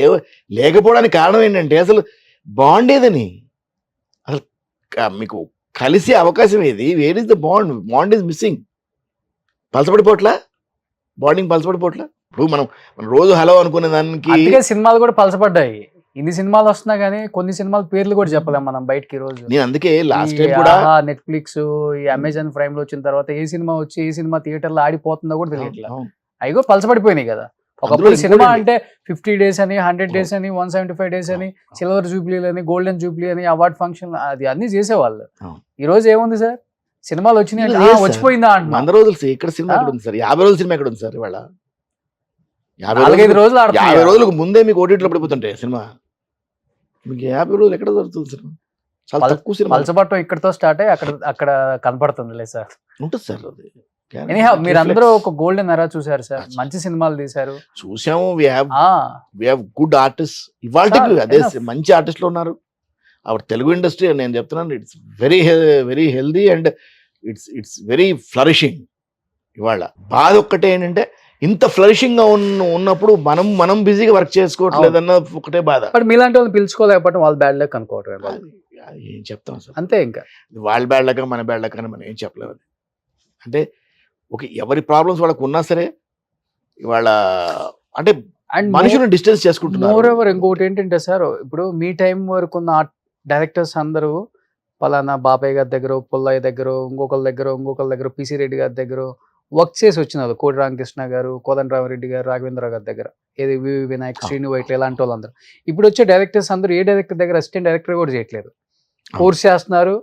లేకపోవడానికి కారణం ఏంటంటే అసలు బాండ్ ఏదని, అసలు మీకు కలిసే అవకాశం ఏది, where is the bond, bond is missing. పలసపడిపోట్లా, బాండింగ్ పలసపడిపోట్లా. ఇప్పుడు మనం రోజు హలో అనుకునే దానికి అందుకే సినిమాలు కూడా పలసపడ్డాయి. ఇన్ని సినిమాలు వస్తున్నా కానీ కొన్ని సినిమాల పేర్లు కూడా చెప్పలేం మనం బయటకి రోజు. నేను అందుకే లాస్ట్ టైం కూడా నెట్ఫ్లిక్స్, ఈ అమెజాన్ ప్రైమ్ లో వచ్చిన తర్వాత ఏ సినిమా వచ్చి ఏ సినిమా థియేటర్ లో ఆడిపోతుందో కూడా తెలియట్లేదు. అవి కూడా పలసపడిపోయినాయి కదా. ఒకప్పుడు సినిమా అంటే 50 days అని, 100 days అని, 175 days అని, సిల్వర్ జూబ్లీలు అని, గోల్డెన్ జూబ్లీ అని, అవార్డ్ ఫంక్షన్ అది అన్ని చేసేవాళ్ళు. ఈ రోజు ఏముంది సార్, సినిమాలు వచ్చినాయి వచ్చిపోయిందా అంటున్నా. 100 రోజులు ఇక్కడ సినిమా ఎక్కడ ఉంది సార్, 50 రోజుల సినిమా ఎక్కడ ఉంది సార్ ఇవాళ. 4-5 రోజులు 50 రోజులకు ముందే మీకు ఓటీటీలో పడిపోతుంటాయి సినిమా. మీకు 50 రోజులు ఎక్కడ దొరుకుతుంది సినిమా, చాలా తక్కువ సినిమా. పలసపట్టం ఇక్కడతో స్టార్ట్ అయ్యి అక్కడ కనపడుతుందిలే సార్. ఉంటుంది సార్ అది. మీరందరూ ఒక గోల్డెన్ ఎరా చూసారు సార్, మంచి సినిమాలు తీశారు, చూసాము. వి హావ్ గుడ్ ఆర్టిస్ట్ ఇవాళ, అదే మంచి ఆర్టిస్టులు ఉన్నారు. అవర్ తెలుగు ఇండస్ట్రీ నేను చెప్తున్నాను, it's very healthy and it's very flourishing. ఇవాళ బాధ ఒక్కటే ఏంటంటే ఇంత ఫ్లరిషింగ్ గా ఉన్నప్పుడు మనం బిజీగా వర్క్ చేసుకోవట్లేదు అన్న ఒకటే బాధ. బట్ మీలాంటి వాళ్ళు పిలుచుకోలేకపోవడం వాళ్ళ బ్యాడ్ లక్ అనుకోవటం. ఏం చెప్తాం సార్, అంతే. ఇంకా వాళ్ళ బ్యాడ్ లక్ మన బ్యాడ్ లక్ అని మనం ఏం చెప్పలేము. అంటే ఎవరి ప్రాబ్లమ్స్ వాళ్ళకు ఉన్నా సరే ఇవాళ అంటే మనుషులను డిస్టెన్స్ చేసుకుంటున్నారు. మోర్ ఓవర్ ఇంకొకటి ఏంటంటే సార్, ఇప్పుడు మీ టైం వరకు ఉన్న డైరెక్టర్స్ అందరూ పలానా బాబాయ్ గారి దగ్గర, పుల్లయ్య దగ్గర, ఇంకొకరి దగ్గర పిసి రెడ్డి గారి దగ్గర వర్క్ చేసి వచ్చినారు. కోటి రామకృష్ణ గారు, కోదండరామరెడ్డి గారు, రాఘవేంద్ర గారి దగ్గర, ఏది వి వినాయక్, శ్రీను వైట్ల, ఇలాంటి వాళ్ళందరూ. ఇప్పుడు వచ్చే డైరెక్టర్స్ అందరూ ఏ డైరెక్టర్ దగ్గర అసిస్టెంట్ డైరెక్టర్ కూడా చేయట్లేదు. కోర్స్ చేస్తున్నారు,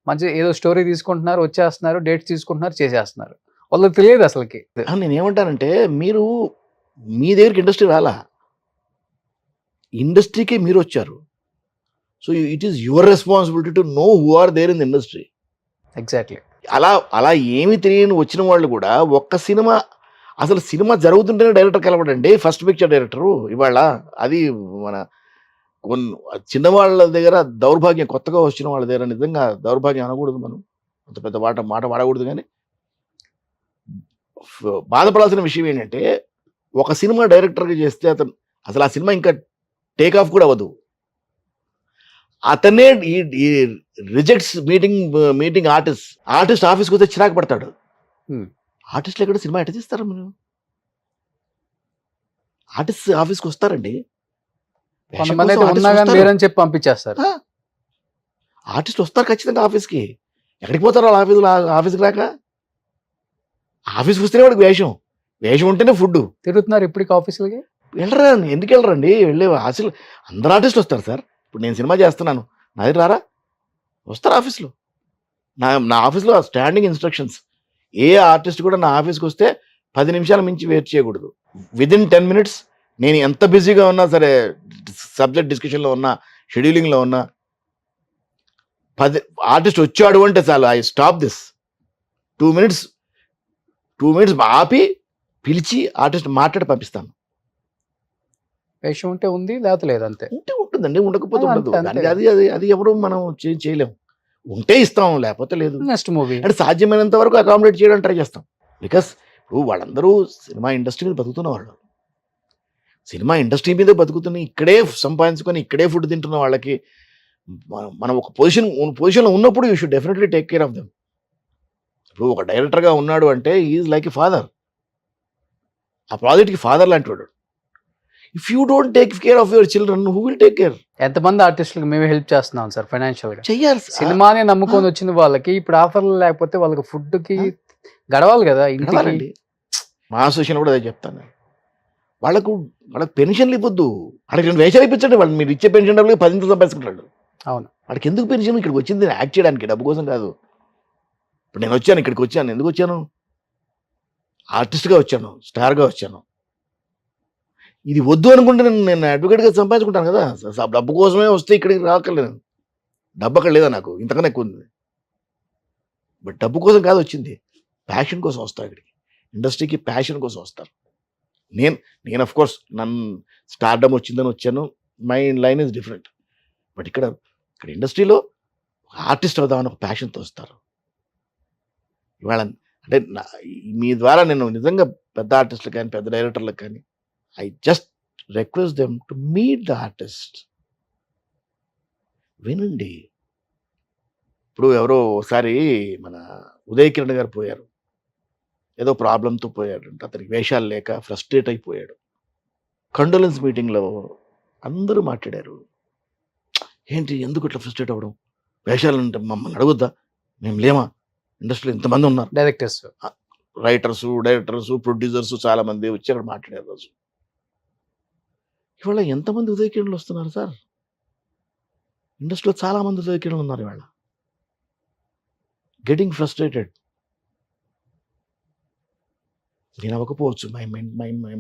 మంచి ఏదో స్టోరీ తీసుకుంటున్నారు, వచ్చేస్తున్నారు, డేట్స్ తీసుకుంటున్నారు, చేసేస్తున్నారు. వాళ్ళకి తెలియదు అసలుకి. నేను ఏమంటానంటే, మీరు మీ దగ్గరికి ఇండస్ట్రీ రాలా, ఇండస్ట్రీకి మీరు వచ్చారు. So it is your responsibility to know who are there in the industry. Exactly. అలా ఏమి తెలియని వచ్చిన వాళ్ళు కూడా ఒక్క సినిమా, అసలు సినిమా జరుగుతుంటేనే డైరెక్టర్ కలవడండి, ఫస్ట్ పిక్చర్ డైరెక్టరు ఇవాళ. అది మన చిన్న వాళ్ళ దగ్గర దౌర్భాగ్యం, కొత్తగా వచ్చిన వాళ్ళ దగ్గర నిజంగా దౌర్భాగ్యం అనకూడదు, మనం అంత పెద్ద మాట వాడకూడదు. కానీ బాధపడాల్సిన విషయం ఏంటంటే, ఒక సినిమా డైరెక్టర్గా చేస్తే అసలు ఆ సినిమా ఇంకా టేక్ ఆఫ్ కూడా అవ్వదు. అతనే ఈ రిజెక్ట్స్ మీటింగ్ ఆర్టిస్ట్ ఆఫీస్కి వస్తే చిరాకు పడతాడు. ఆర్టిస్టులు ఎక్కడ సినిమా ఎట్ట చేస్తారా మీరు? ఆర్టిస్ట్ ఆఫీస్కి వస్తారండి, చెప్పి పంపించేస్తారు. ఆర్టిస్ట్ వస్తారు ఖచ్చితంగా ఆఫీస్కి. ఎక్కడికి పోతారు వాళ్ళ ఆఫీస్కి రాక? ఆఫీస్కి వస్తేనే వాడికి వేషం ఉంటేనే ఫుడ్. తిరుగుతున్నారు ఇప్పటికి ఆఫీసులకి. వెళ్ళరా, ఎందుకు వెళ్ళరండి? వెళ్ళే అసలు అందరు ఆర్టిస్టులు వస్తారు సార్. ఇప్పుడు నేను సినిమా చేస్తున్నాను, నా దగ్గర రారా? వస్తారు ఆఫీస్లో. నా ఆఫీస్లో స్టాండింగ్ ఇన్స్ట్రక్షన్స్, ఏ ఆర్టిస్ట్ కూడా నా ఆఫీస్కి వస్తే 10 నిమిషాల మించి వెయిట్ చేయకూడదు. విదిన్ 10 minutes నేను ఎంత బిజీగా ఉన్నా సరే, సబ్జెక్ట్ డిస్కషన్లో ఉన్నా, షెడ్యూలింగ్లో ఉన్నా, 10 ఆర్టిస్ట్ వచ్చాడు అంటే చాలు, ఐ స్టాప్ దిస్ 2 minutes ఆపి పిలిచి ఆర్టిస్ట్ మాట్లాడి పంపిస్తాను. వేషం ఉంటే ఉంది, లేకపోతే లేదు, అంతే. ఉంటే ఉంటుందండి, ఉండకపోతే అంతే, ఉండదు. అంతే. దానికి అది అది అది ఎవరు మనం చేయలేము. ఉంటే ఇస్తాం, లేకపోతే లేదు. Next movie. అంటే సాధ్యమైనంత వరకు అకామిడేట్ చేయడానికి ట్రై చేస్తాం. బికాస్ ఇప్పుడు వాళ్ళందరూ సినిమా ఇండస్ట్రీ మీద బతుకుతున్న వాళ్ళు, సినిమా ఇండస్ట్రీ మీద బతుకుతున్న, ఇక్కడే సంపాదించుకొని ఇక్కడే ఫుడ్ తింటున్న వాళ్ళకి మనం ఒక పొజిషన్లో ఉన్నప్పుడు you should definitely take care of them. ఇప్పుడు ఒక డైరెక్టర్గా ఉన్నాడు అంటే ఈజ్ లైక్ ఎ ఫాదర్, ఆ ప్రాజెక్ట్కి ఫాదర్ లాంటి వాడు. If you don't take care of your children, who will take care? ఎంతమంది ఆర్టిస్టులకు మేమే హెల్ప్ చేస్తున్నాం సార్ ఫైనాన్షియల్ గా. చెయ్యాలి. సినిమానే నమ్ముకొని వచ్చిన వాళ్ళకి ఇప్పుడు ఆఫర్లు లేకపోతే వాళ్ళకి ఫుడ్ కి గడవాలి కదా ఇంటికి. గడవాలండి. మా అసోసియేషన్ కూడా అదే చెప్తాను. వాళ్ళకు పెన్షన్లు ఇవ్వద్దు, వాళ్ళకి 2 వేషాలు ఇప్పించండి. వాళ్ళు మీరు ఇచ్చే పెన్షన్ డబ్బులు 10 సంపాదించుకుంటాడు. అవును. వాడికి ఎందుకు పెన్షన్? ఇక్కడికి వచ్చింది యాక్ట్ చేయడానికి, డబ్బు కోసం కాదు. ఇప్పుడు నేను వచ్చాను, ఇక్కడికి వచ్చాను, ఎందుకు వచ్చాను? ఆర్టిస్ట్గా వచ్చాను, స్టార్గా వచ్చాను. ఇది వద్దు అనుకుంటే నేను అడ్వకేట్గా సంపాదించుకుంటాను కదా. డబ్బు కోసమే వస్తే ఇక్కడికి రాకలేదు. డబ్బు అక్కడ లేదా, నాకు ఇంతకన్నా ఎక్కువ ఉంది. బట్ డబ్బు కోసం కాదు వచ్చింది, ప్యాషన్ కోసం వస్తారు ఇక్కడికి. ఇండస్ట్రీకి ప్యాషన్ కోసం వస్తారు. నేను ఆఫ్ కోర్స్ నన్ను స్టార్డమ్ వచ్చిందని వచ్చాను, my line is different. But ఇక్కడ ఇండస్ట్రీలో ఆర్టిస్ట్ అవుదామని ఒక ప్యాషన్తో వస్తారు. ఇవాళ అంటే మీ ద్వారా నేను నిజంగా పెద్ద ఆర్టిస్టులకు కానీ పెద్ద డైరెక్టర్లకు కానీ I just request them to meet the artist. వినండి. ఇప్పుడు ఎవరో ఒకసారి మన ఉదయ్ కిరణ్ గారు పోయారు, ఏదో ప్రాబ్లంతో పోయాడు. అతనికి వేషాలు లేక ఫ్రస్ట్రేట్ అయిపోయాడు. కండోలెన్స్ మీటింగ్లో అందరూ మాట్లాడారు, ఏంటి ఎందుకు ఇట్లా ఫ్రస్ట్రేట్ అవ్వడం, వేషాలు అంటే మమ్మల్ని అడగొద్దా, మేము లేమా, ఇండస్ట్రీలో ఇంతమంది ఉన్నారు, డైరెక్టర్స్, డైరెక్టర్స్, ప్రొడ్యూసర్స్ చాలా మంది వచ్చి అక్కడ మాట్లాడారు రోజు. ఇవాళ ఎంతమంది ఉదయ కిరణ్లు వస్తున్నారు సార్? ఇండస్ట్రీలో చాలా మంది ఉదయ కిరణ్లు ఉన్నారు ఇవాళ, గెటింగ్ ఫ్రస్ట్రేటెడ్. నేను అవ్వకపోవచ్చు, my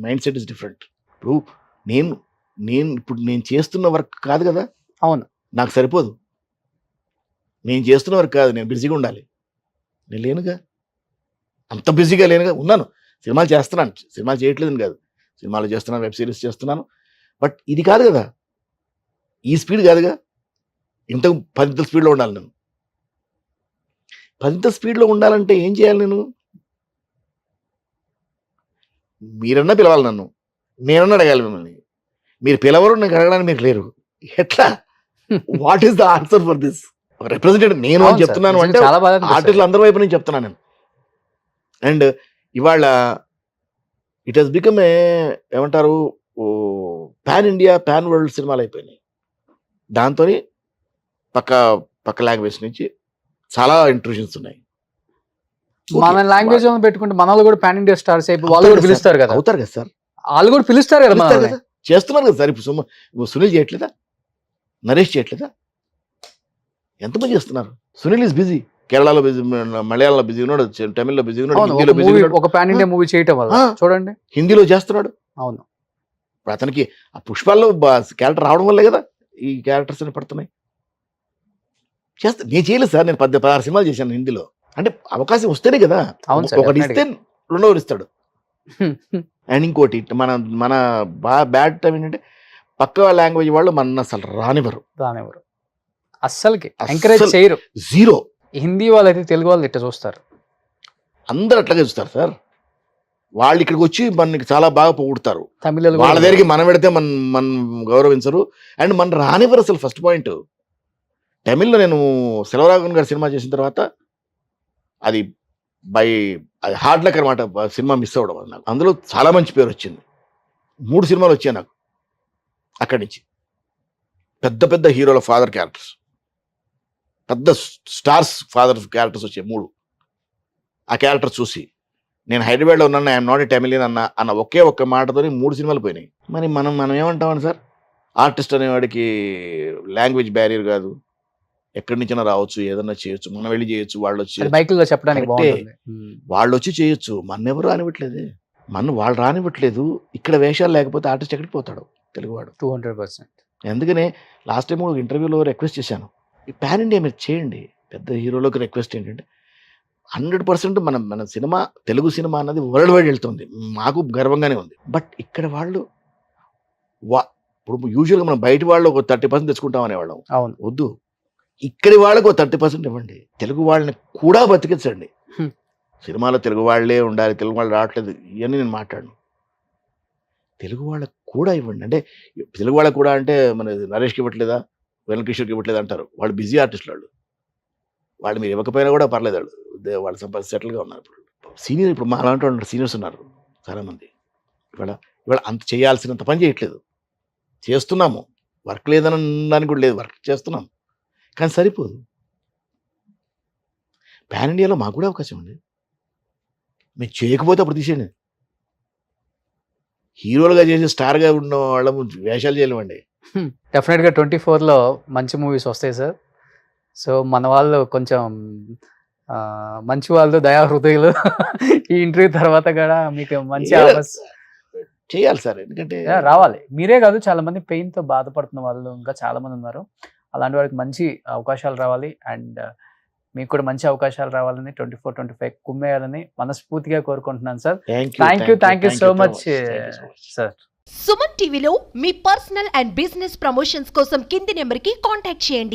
mind set is different. ఇప్పుడు నేను చేస్తున్న వర్క్ కాదు కదా. అవును, నాకు సరిపోదు. నేను చేస్తున్న వర్క్ కాదు, నేను బిజీగా ఉండాలి. నేను లేనుగా, అంత బిజీగా లేనుగా. ఉన్నాను, సినిమాలు చేస్తున్నాను, సినిమాలు చేయట్లేదని కాదు, సినిమాలు చేస్తున్నాను, వెబ్ సిరీస్ చేస్తున్నాను. బట్ ఇది కాదు కదా, ఈ స్పీడ్ కాదుగా. ఇంతకు 10 స్పీడ్లో ఉండాలి నేను. 10 స్పీడ్లో ఉండాలంటే ఏం చేయాలి నేను? మీరన్నా పిలవాలి నన్ను, నేనన్నా అడగాలి మిమ్మల్ని. మీరు పిలవరు, నేను అడగడానికి మీరు లేరు. ఎట్లా? What is the answer for this? Representative నేను అని చెప్తున్నాను అంటే ఆర్టిస్టులు అందరి వైపు నుంచి చెప్తున్నాను నేను. అండ్ ఇవాళ ఇట్ హెస్ బికమ్ ఏమంటారు, పాన్ ఇండియా పాన్ వరల్డ్ సినిమాలు అయిపోయినాయి. దాంతో పక్క లాంగ్వేజ్ నుంచి చాలా ఇంట్రూషన్స్ ఉన్నాయి. మన లాంగ్వేజ్ పెట్టుకుంటే మన వాళ్ళు కూడా పాన్ ఇండియా స్టార్స్ అయిపోయి వాళ్ళు కూడా పిలుస్తారు కదా. అవుతారు కదా సార్, వాళ్ళు కూడా పిలుస్తారు కదా, చేస్తున్నారు కదా సార్. ఇప్పుడు సునీల్ చేయట్లేదా, నరేష్ చేయట్లేదా, ఎంతమంది చేస్తున్నారు? సునీల్ ఇస్ బిజీ, కేరళలో బిజీ, మలయాళంలో బిజీ ఉన్నాడు, తమిళ్లో బిజీ ఉన్నాడు, హిందీలో బిజీ ఉన్నాడు. ఒక పాన్ ఇండియా మూవీ చేయటం వల్ల చూడండి, హిందీలో చేస్తున్నాడు. అవును, ఇప్పుడు అతనికి ఆ పుష్పాల్లో క్యారెక్టర్ రావడం వల్లే కదా ఈ క్యారెక్టర్స్ అని పడుతున్నాయి. నేను చేయలేదు సార్, నేను 16 సినిమాలు చేశాను హిందీలో. అంటే అవకాశం వస్తేనే కదా. ఒకటి ఇస్తే రెండోది ఇస్తాడు. అండ్ ఇంకోటి మన బ్యాడ్ టైం ఏంటంటే పక్క లాంగ్వేజ్ వాళ్ళు మన అసలు రానివ్వరు, అస్సలకి ఎంకరేజ్ చేయరు. జీరో. హిందీ వాళ్ళు అయితే తెలుగు వాళ్ళు ఇట్లా చూస్తారు, అందరు అట్లాగే చూస్తారు సార్. వాళ్ళు ఇక్కడికి వచ్చి మనకి చాలా బాగా పొగుడతారు. తమిళ వాళ్ళ దగ్గరికి మనం పెడితే మన గౌరవించరు అండ్ మన రానివ్వరు అసలు. ఫస్ట్ పాయింట్, తమిళ్లో నేను సెల్వరాఘవన్ గారి సినిమా చేసిన తర్వాత అది హార్డ్ లక్ అనమాట, సినిమా మిస్ అవ్వడం నాకు. అందులో చాలా మంచి పేరు వచ్చింది. 3 సినిమాలు వచ్చాయి నాకు అక్కడి నుంచి. పెద్ద హీరోల ఫాదర్ క్యారెక్టర్స్, పెద్ద స్టార్స్ ఫాదర్ క్యారెక్టర్స్ వచ్చాయి 3. ఆ క్యారెక్టర్ చూసి నేను హైదరాబాద్లో ఉన్నాను, ఐఎమ్ నాట్ ఏ తమిళియన్ అన్న ఒకే ఒక్క మాటతోని 3 సినిమాలు పోయినాయి. మరి మనం ఏమంటామని సార్, ఆర్టిస్ట్ అనేవాడికి లాంగ్వేజ్ బ్యారియర్ కాదు, ఎక్కడి నుంచైనా రావచ్చు, ఏదన్నా చేయొచ్చు, మనం వెళ్ళి చేయొచ్చు, వాళ్ళు వచ్చి బైకుల్లో చెప్పడానికి వాళ్ళు వచ్చి చేయొచ్చు, మన ఎవరు అనివ్వట్లేదే. మన వాళ్ళు రానివ్వట్లేదు. ఇక్కడ వేషాలు లేకపోతే ఆర్టిస్ట్ ఎక్కడికి పోతాడు తెలుగువాడు. 200%. అందుకనే లాస్ట్ టైం ఒక ఇంటర్వ్యూలో రిక్వెస్ట్ చేశాను, ఈ పాన్ ఇండియా మీరు చేయండి. పెద్ద హీరోలకు రిక్వెస్ట్ ఏంటంటే 100% మన సినిమా, తెలుగు సినిమా అన్నది వరల్డ్ వైడ్ వెళ్తుంది. మాకు గర్వంగానే ఉంది. బట్ ఇక్కడ వాళ్ళు ఇప్పుడు యూజువల్గా మనం బయట వాళ్ళు ఒక 30% తెచ్చుకుంటాం అనేవాళ్ళం. అవును. వద్దు, ఇక్కడి వాళ్ళకు ఒక 30% ఇవ్వండి. తెలుగు వాళ్ళని కూడా బతికించండి. సినిమాలో తెలుగు వాళ్ళే ఉండాలి, తెలుగు వాళ్ళు రావట్లేదు ఇవన్నీ నేను మాట్లాడను. తెలుగు వాళ్ళకు కూడా ఇవ్వండి. అంటే తెలుగు వాళ్ళకు కూడా అంటే మన నరేష్కి ఇవ్వట్లేదా, వెంకటేశ్వర్కి ఇవ్వట్లేదు అంటారు. వాళ్ళు బిజీ ఆర్టిస్టులు. వాళ్ళు మీరు ఇవ్వకపోయినా కూడా పర్లేదు, వాళ్ళు సంపాదించి సెటిల్గా ఉన్నారు. సీనియర్ ఇప్పుడు మా అలాంటి వాళ్ళు సీనియర్స్ ఉన్నారు చాలామంది. ఇవాళ అంత చేయాల్సినంత పని చేయట్లేదు. చేస్తున్నాము, వర్క్ లేదని అనడానికి కూడా లేదు, వర్క్ చేస్తున్నాం, కానీ సరిపోదు. పాన్ ఇండియాలో మాకు కూడా అవకాశం ఉంది. మేము చేయకపోతే అప్పుడు తీసేయండి. హీరోలుగా చేసి స్టార్గా ఉన్న వాళ్ళము వేషాలు చేయలేమండి. డెఫినెట్గా 24లో మంచి మూవీస్ వస్తాయి సార్. సో మన వాళ్ళు కొంచెం మంచి వాళ్ళు, దయా హృదయులు. ఈ ఇంటర్వ్యూ తర్వాత కూడా మీకు మంచి చేయాలి సార్, ఎందుకంటే రావాలి. మీరే కాదు, చాలా మంది పెయిన్ తో బాధపడుతున్న వాళ్ళు ఇంకా చాలా మంది ఉన్నారు. అలాంటి వారికి మంచి అవకాశాలు రావాలి అండ్ మీకు కూడా మంచి అవకాశాలు రావాలని 24-25 కుమ్మేయాలని మనస్ఫూర్తిగా కోరుకుంటున్నాను sir. Thank you so much sir. Suman టీవీలో మీ పర్సనల్ అండ్ బిజినెస్ ప్రమోషన్స్ కోసం కింది నెంబర్కి కాంటాక్ట్ చేయండి.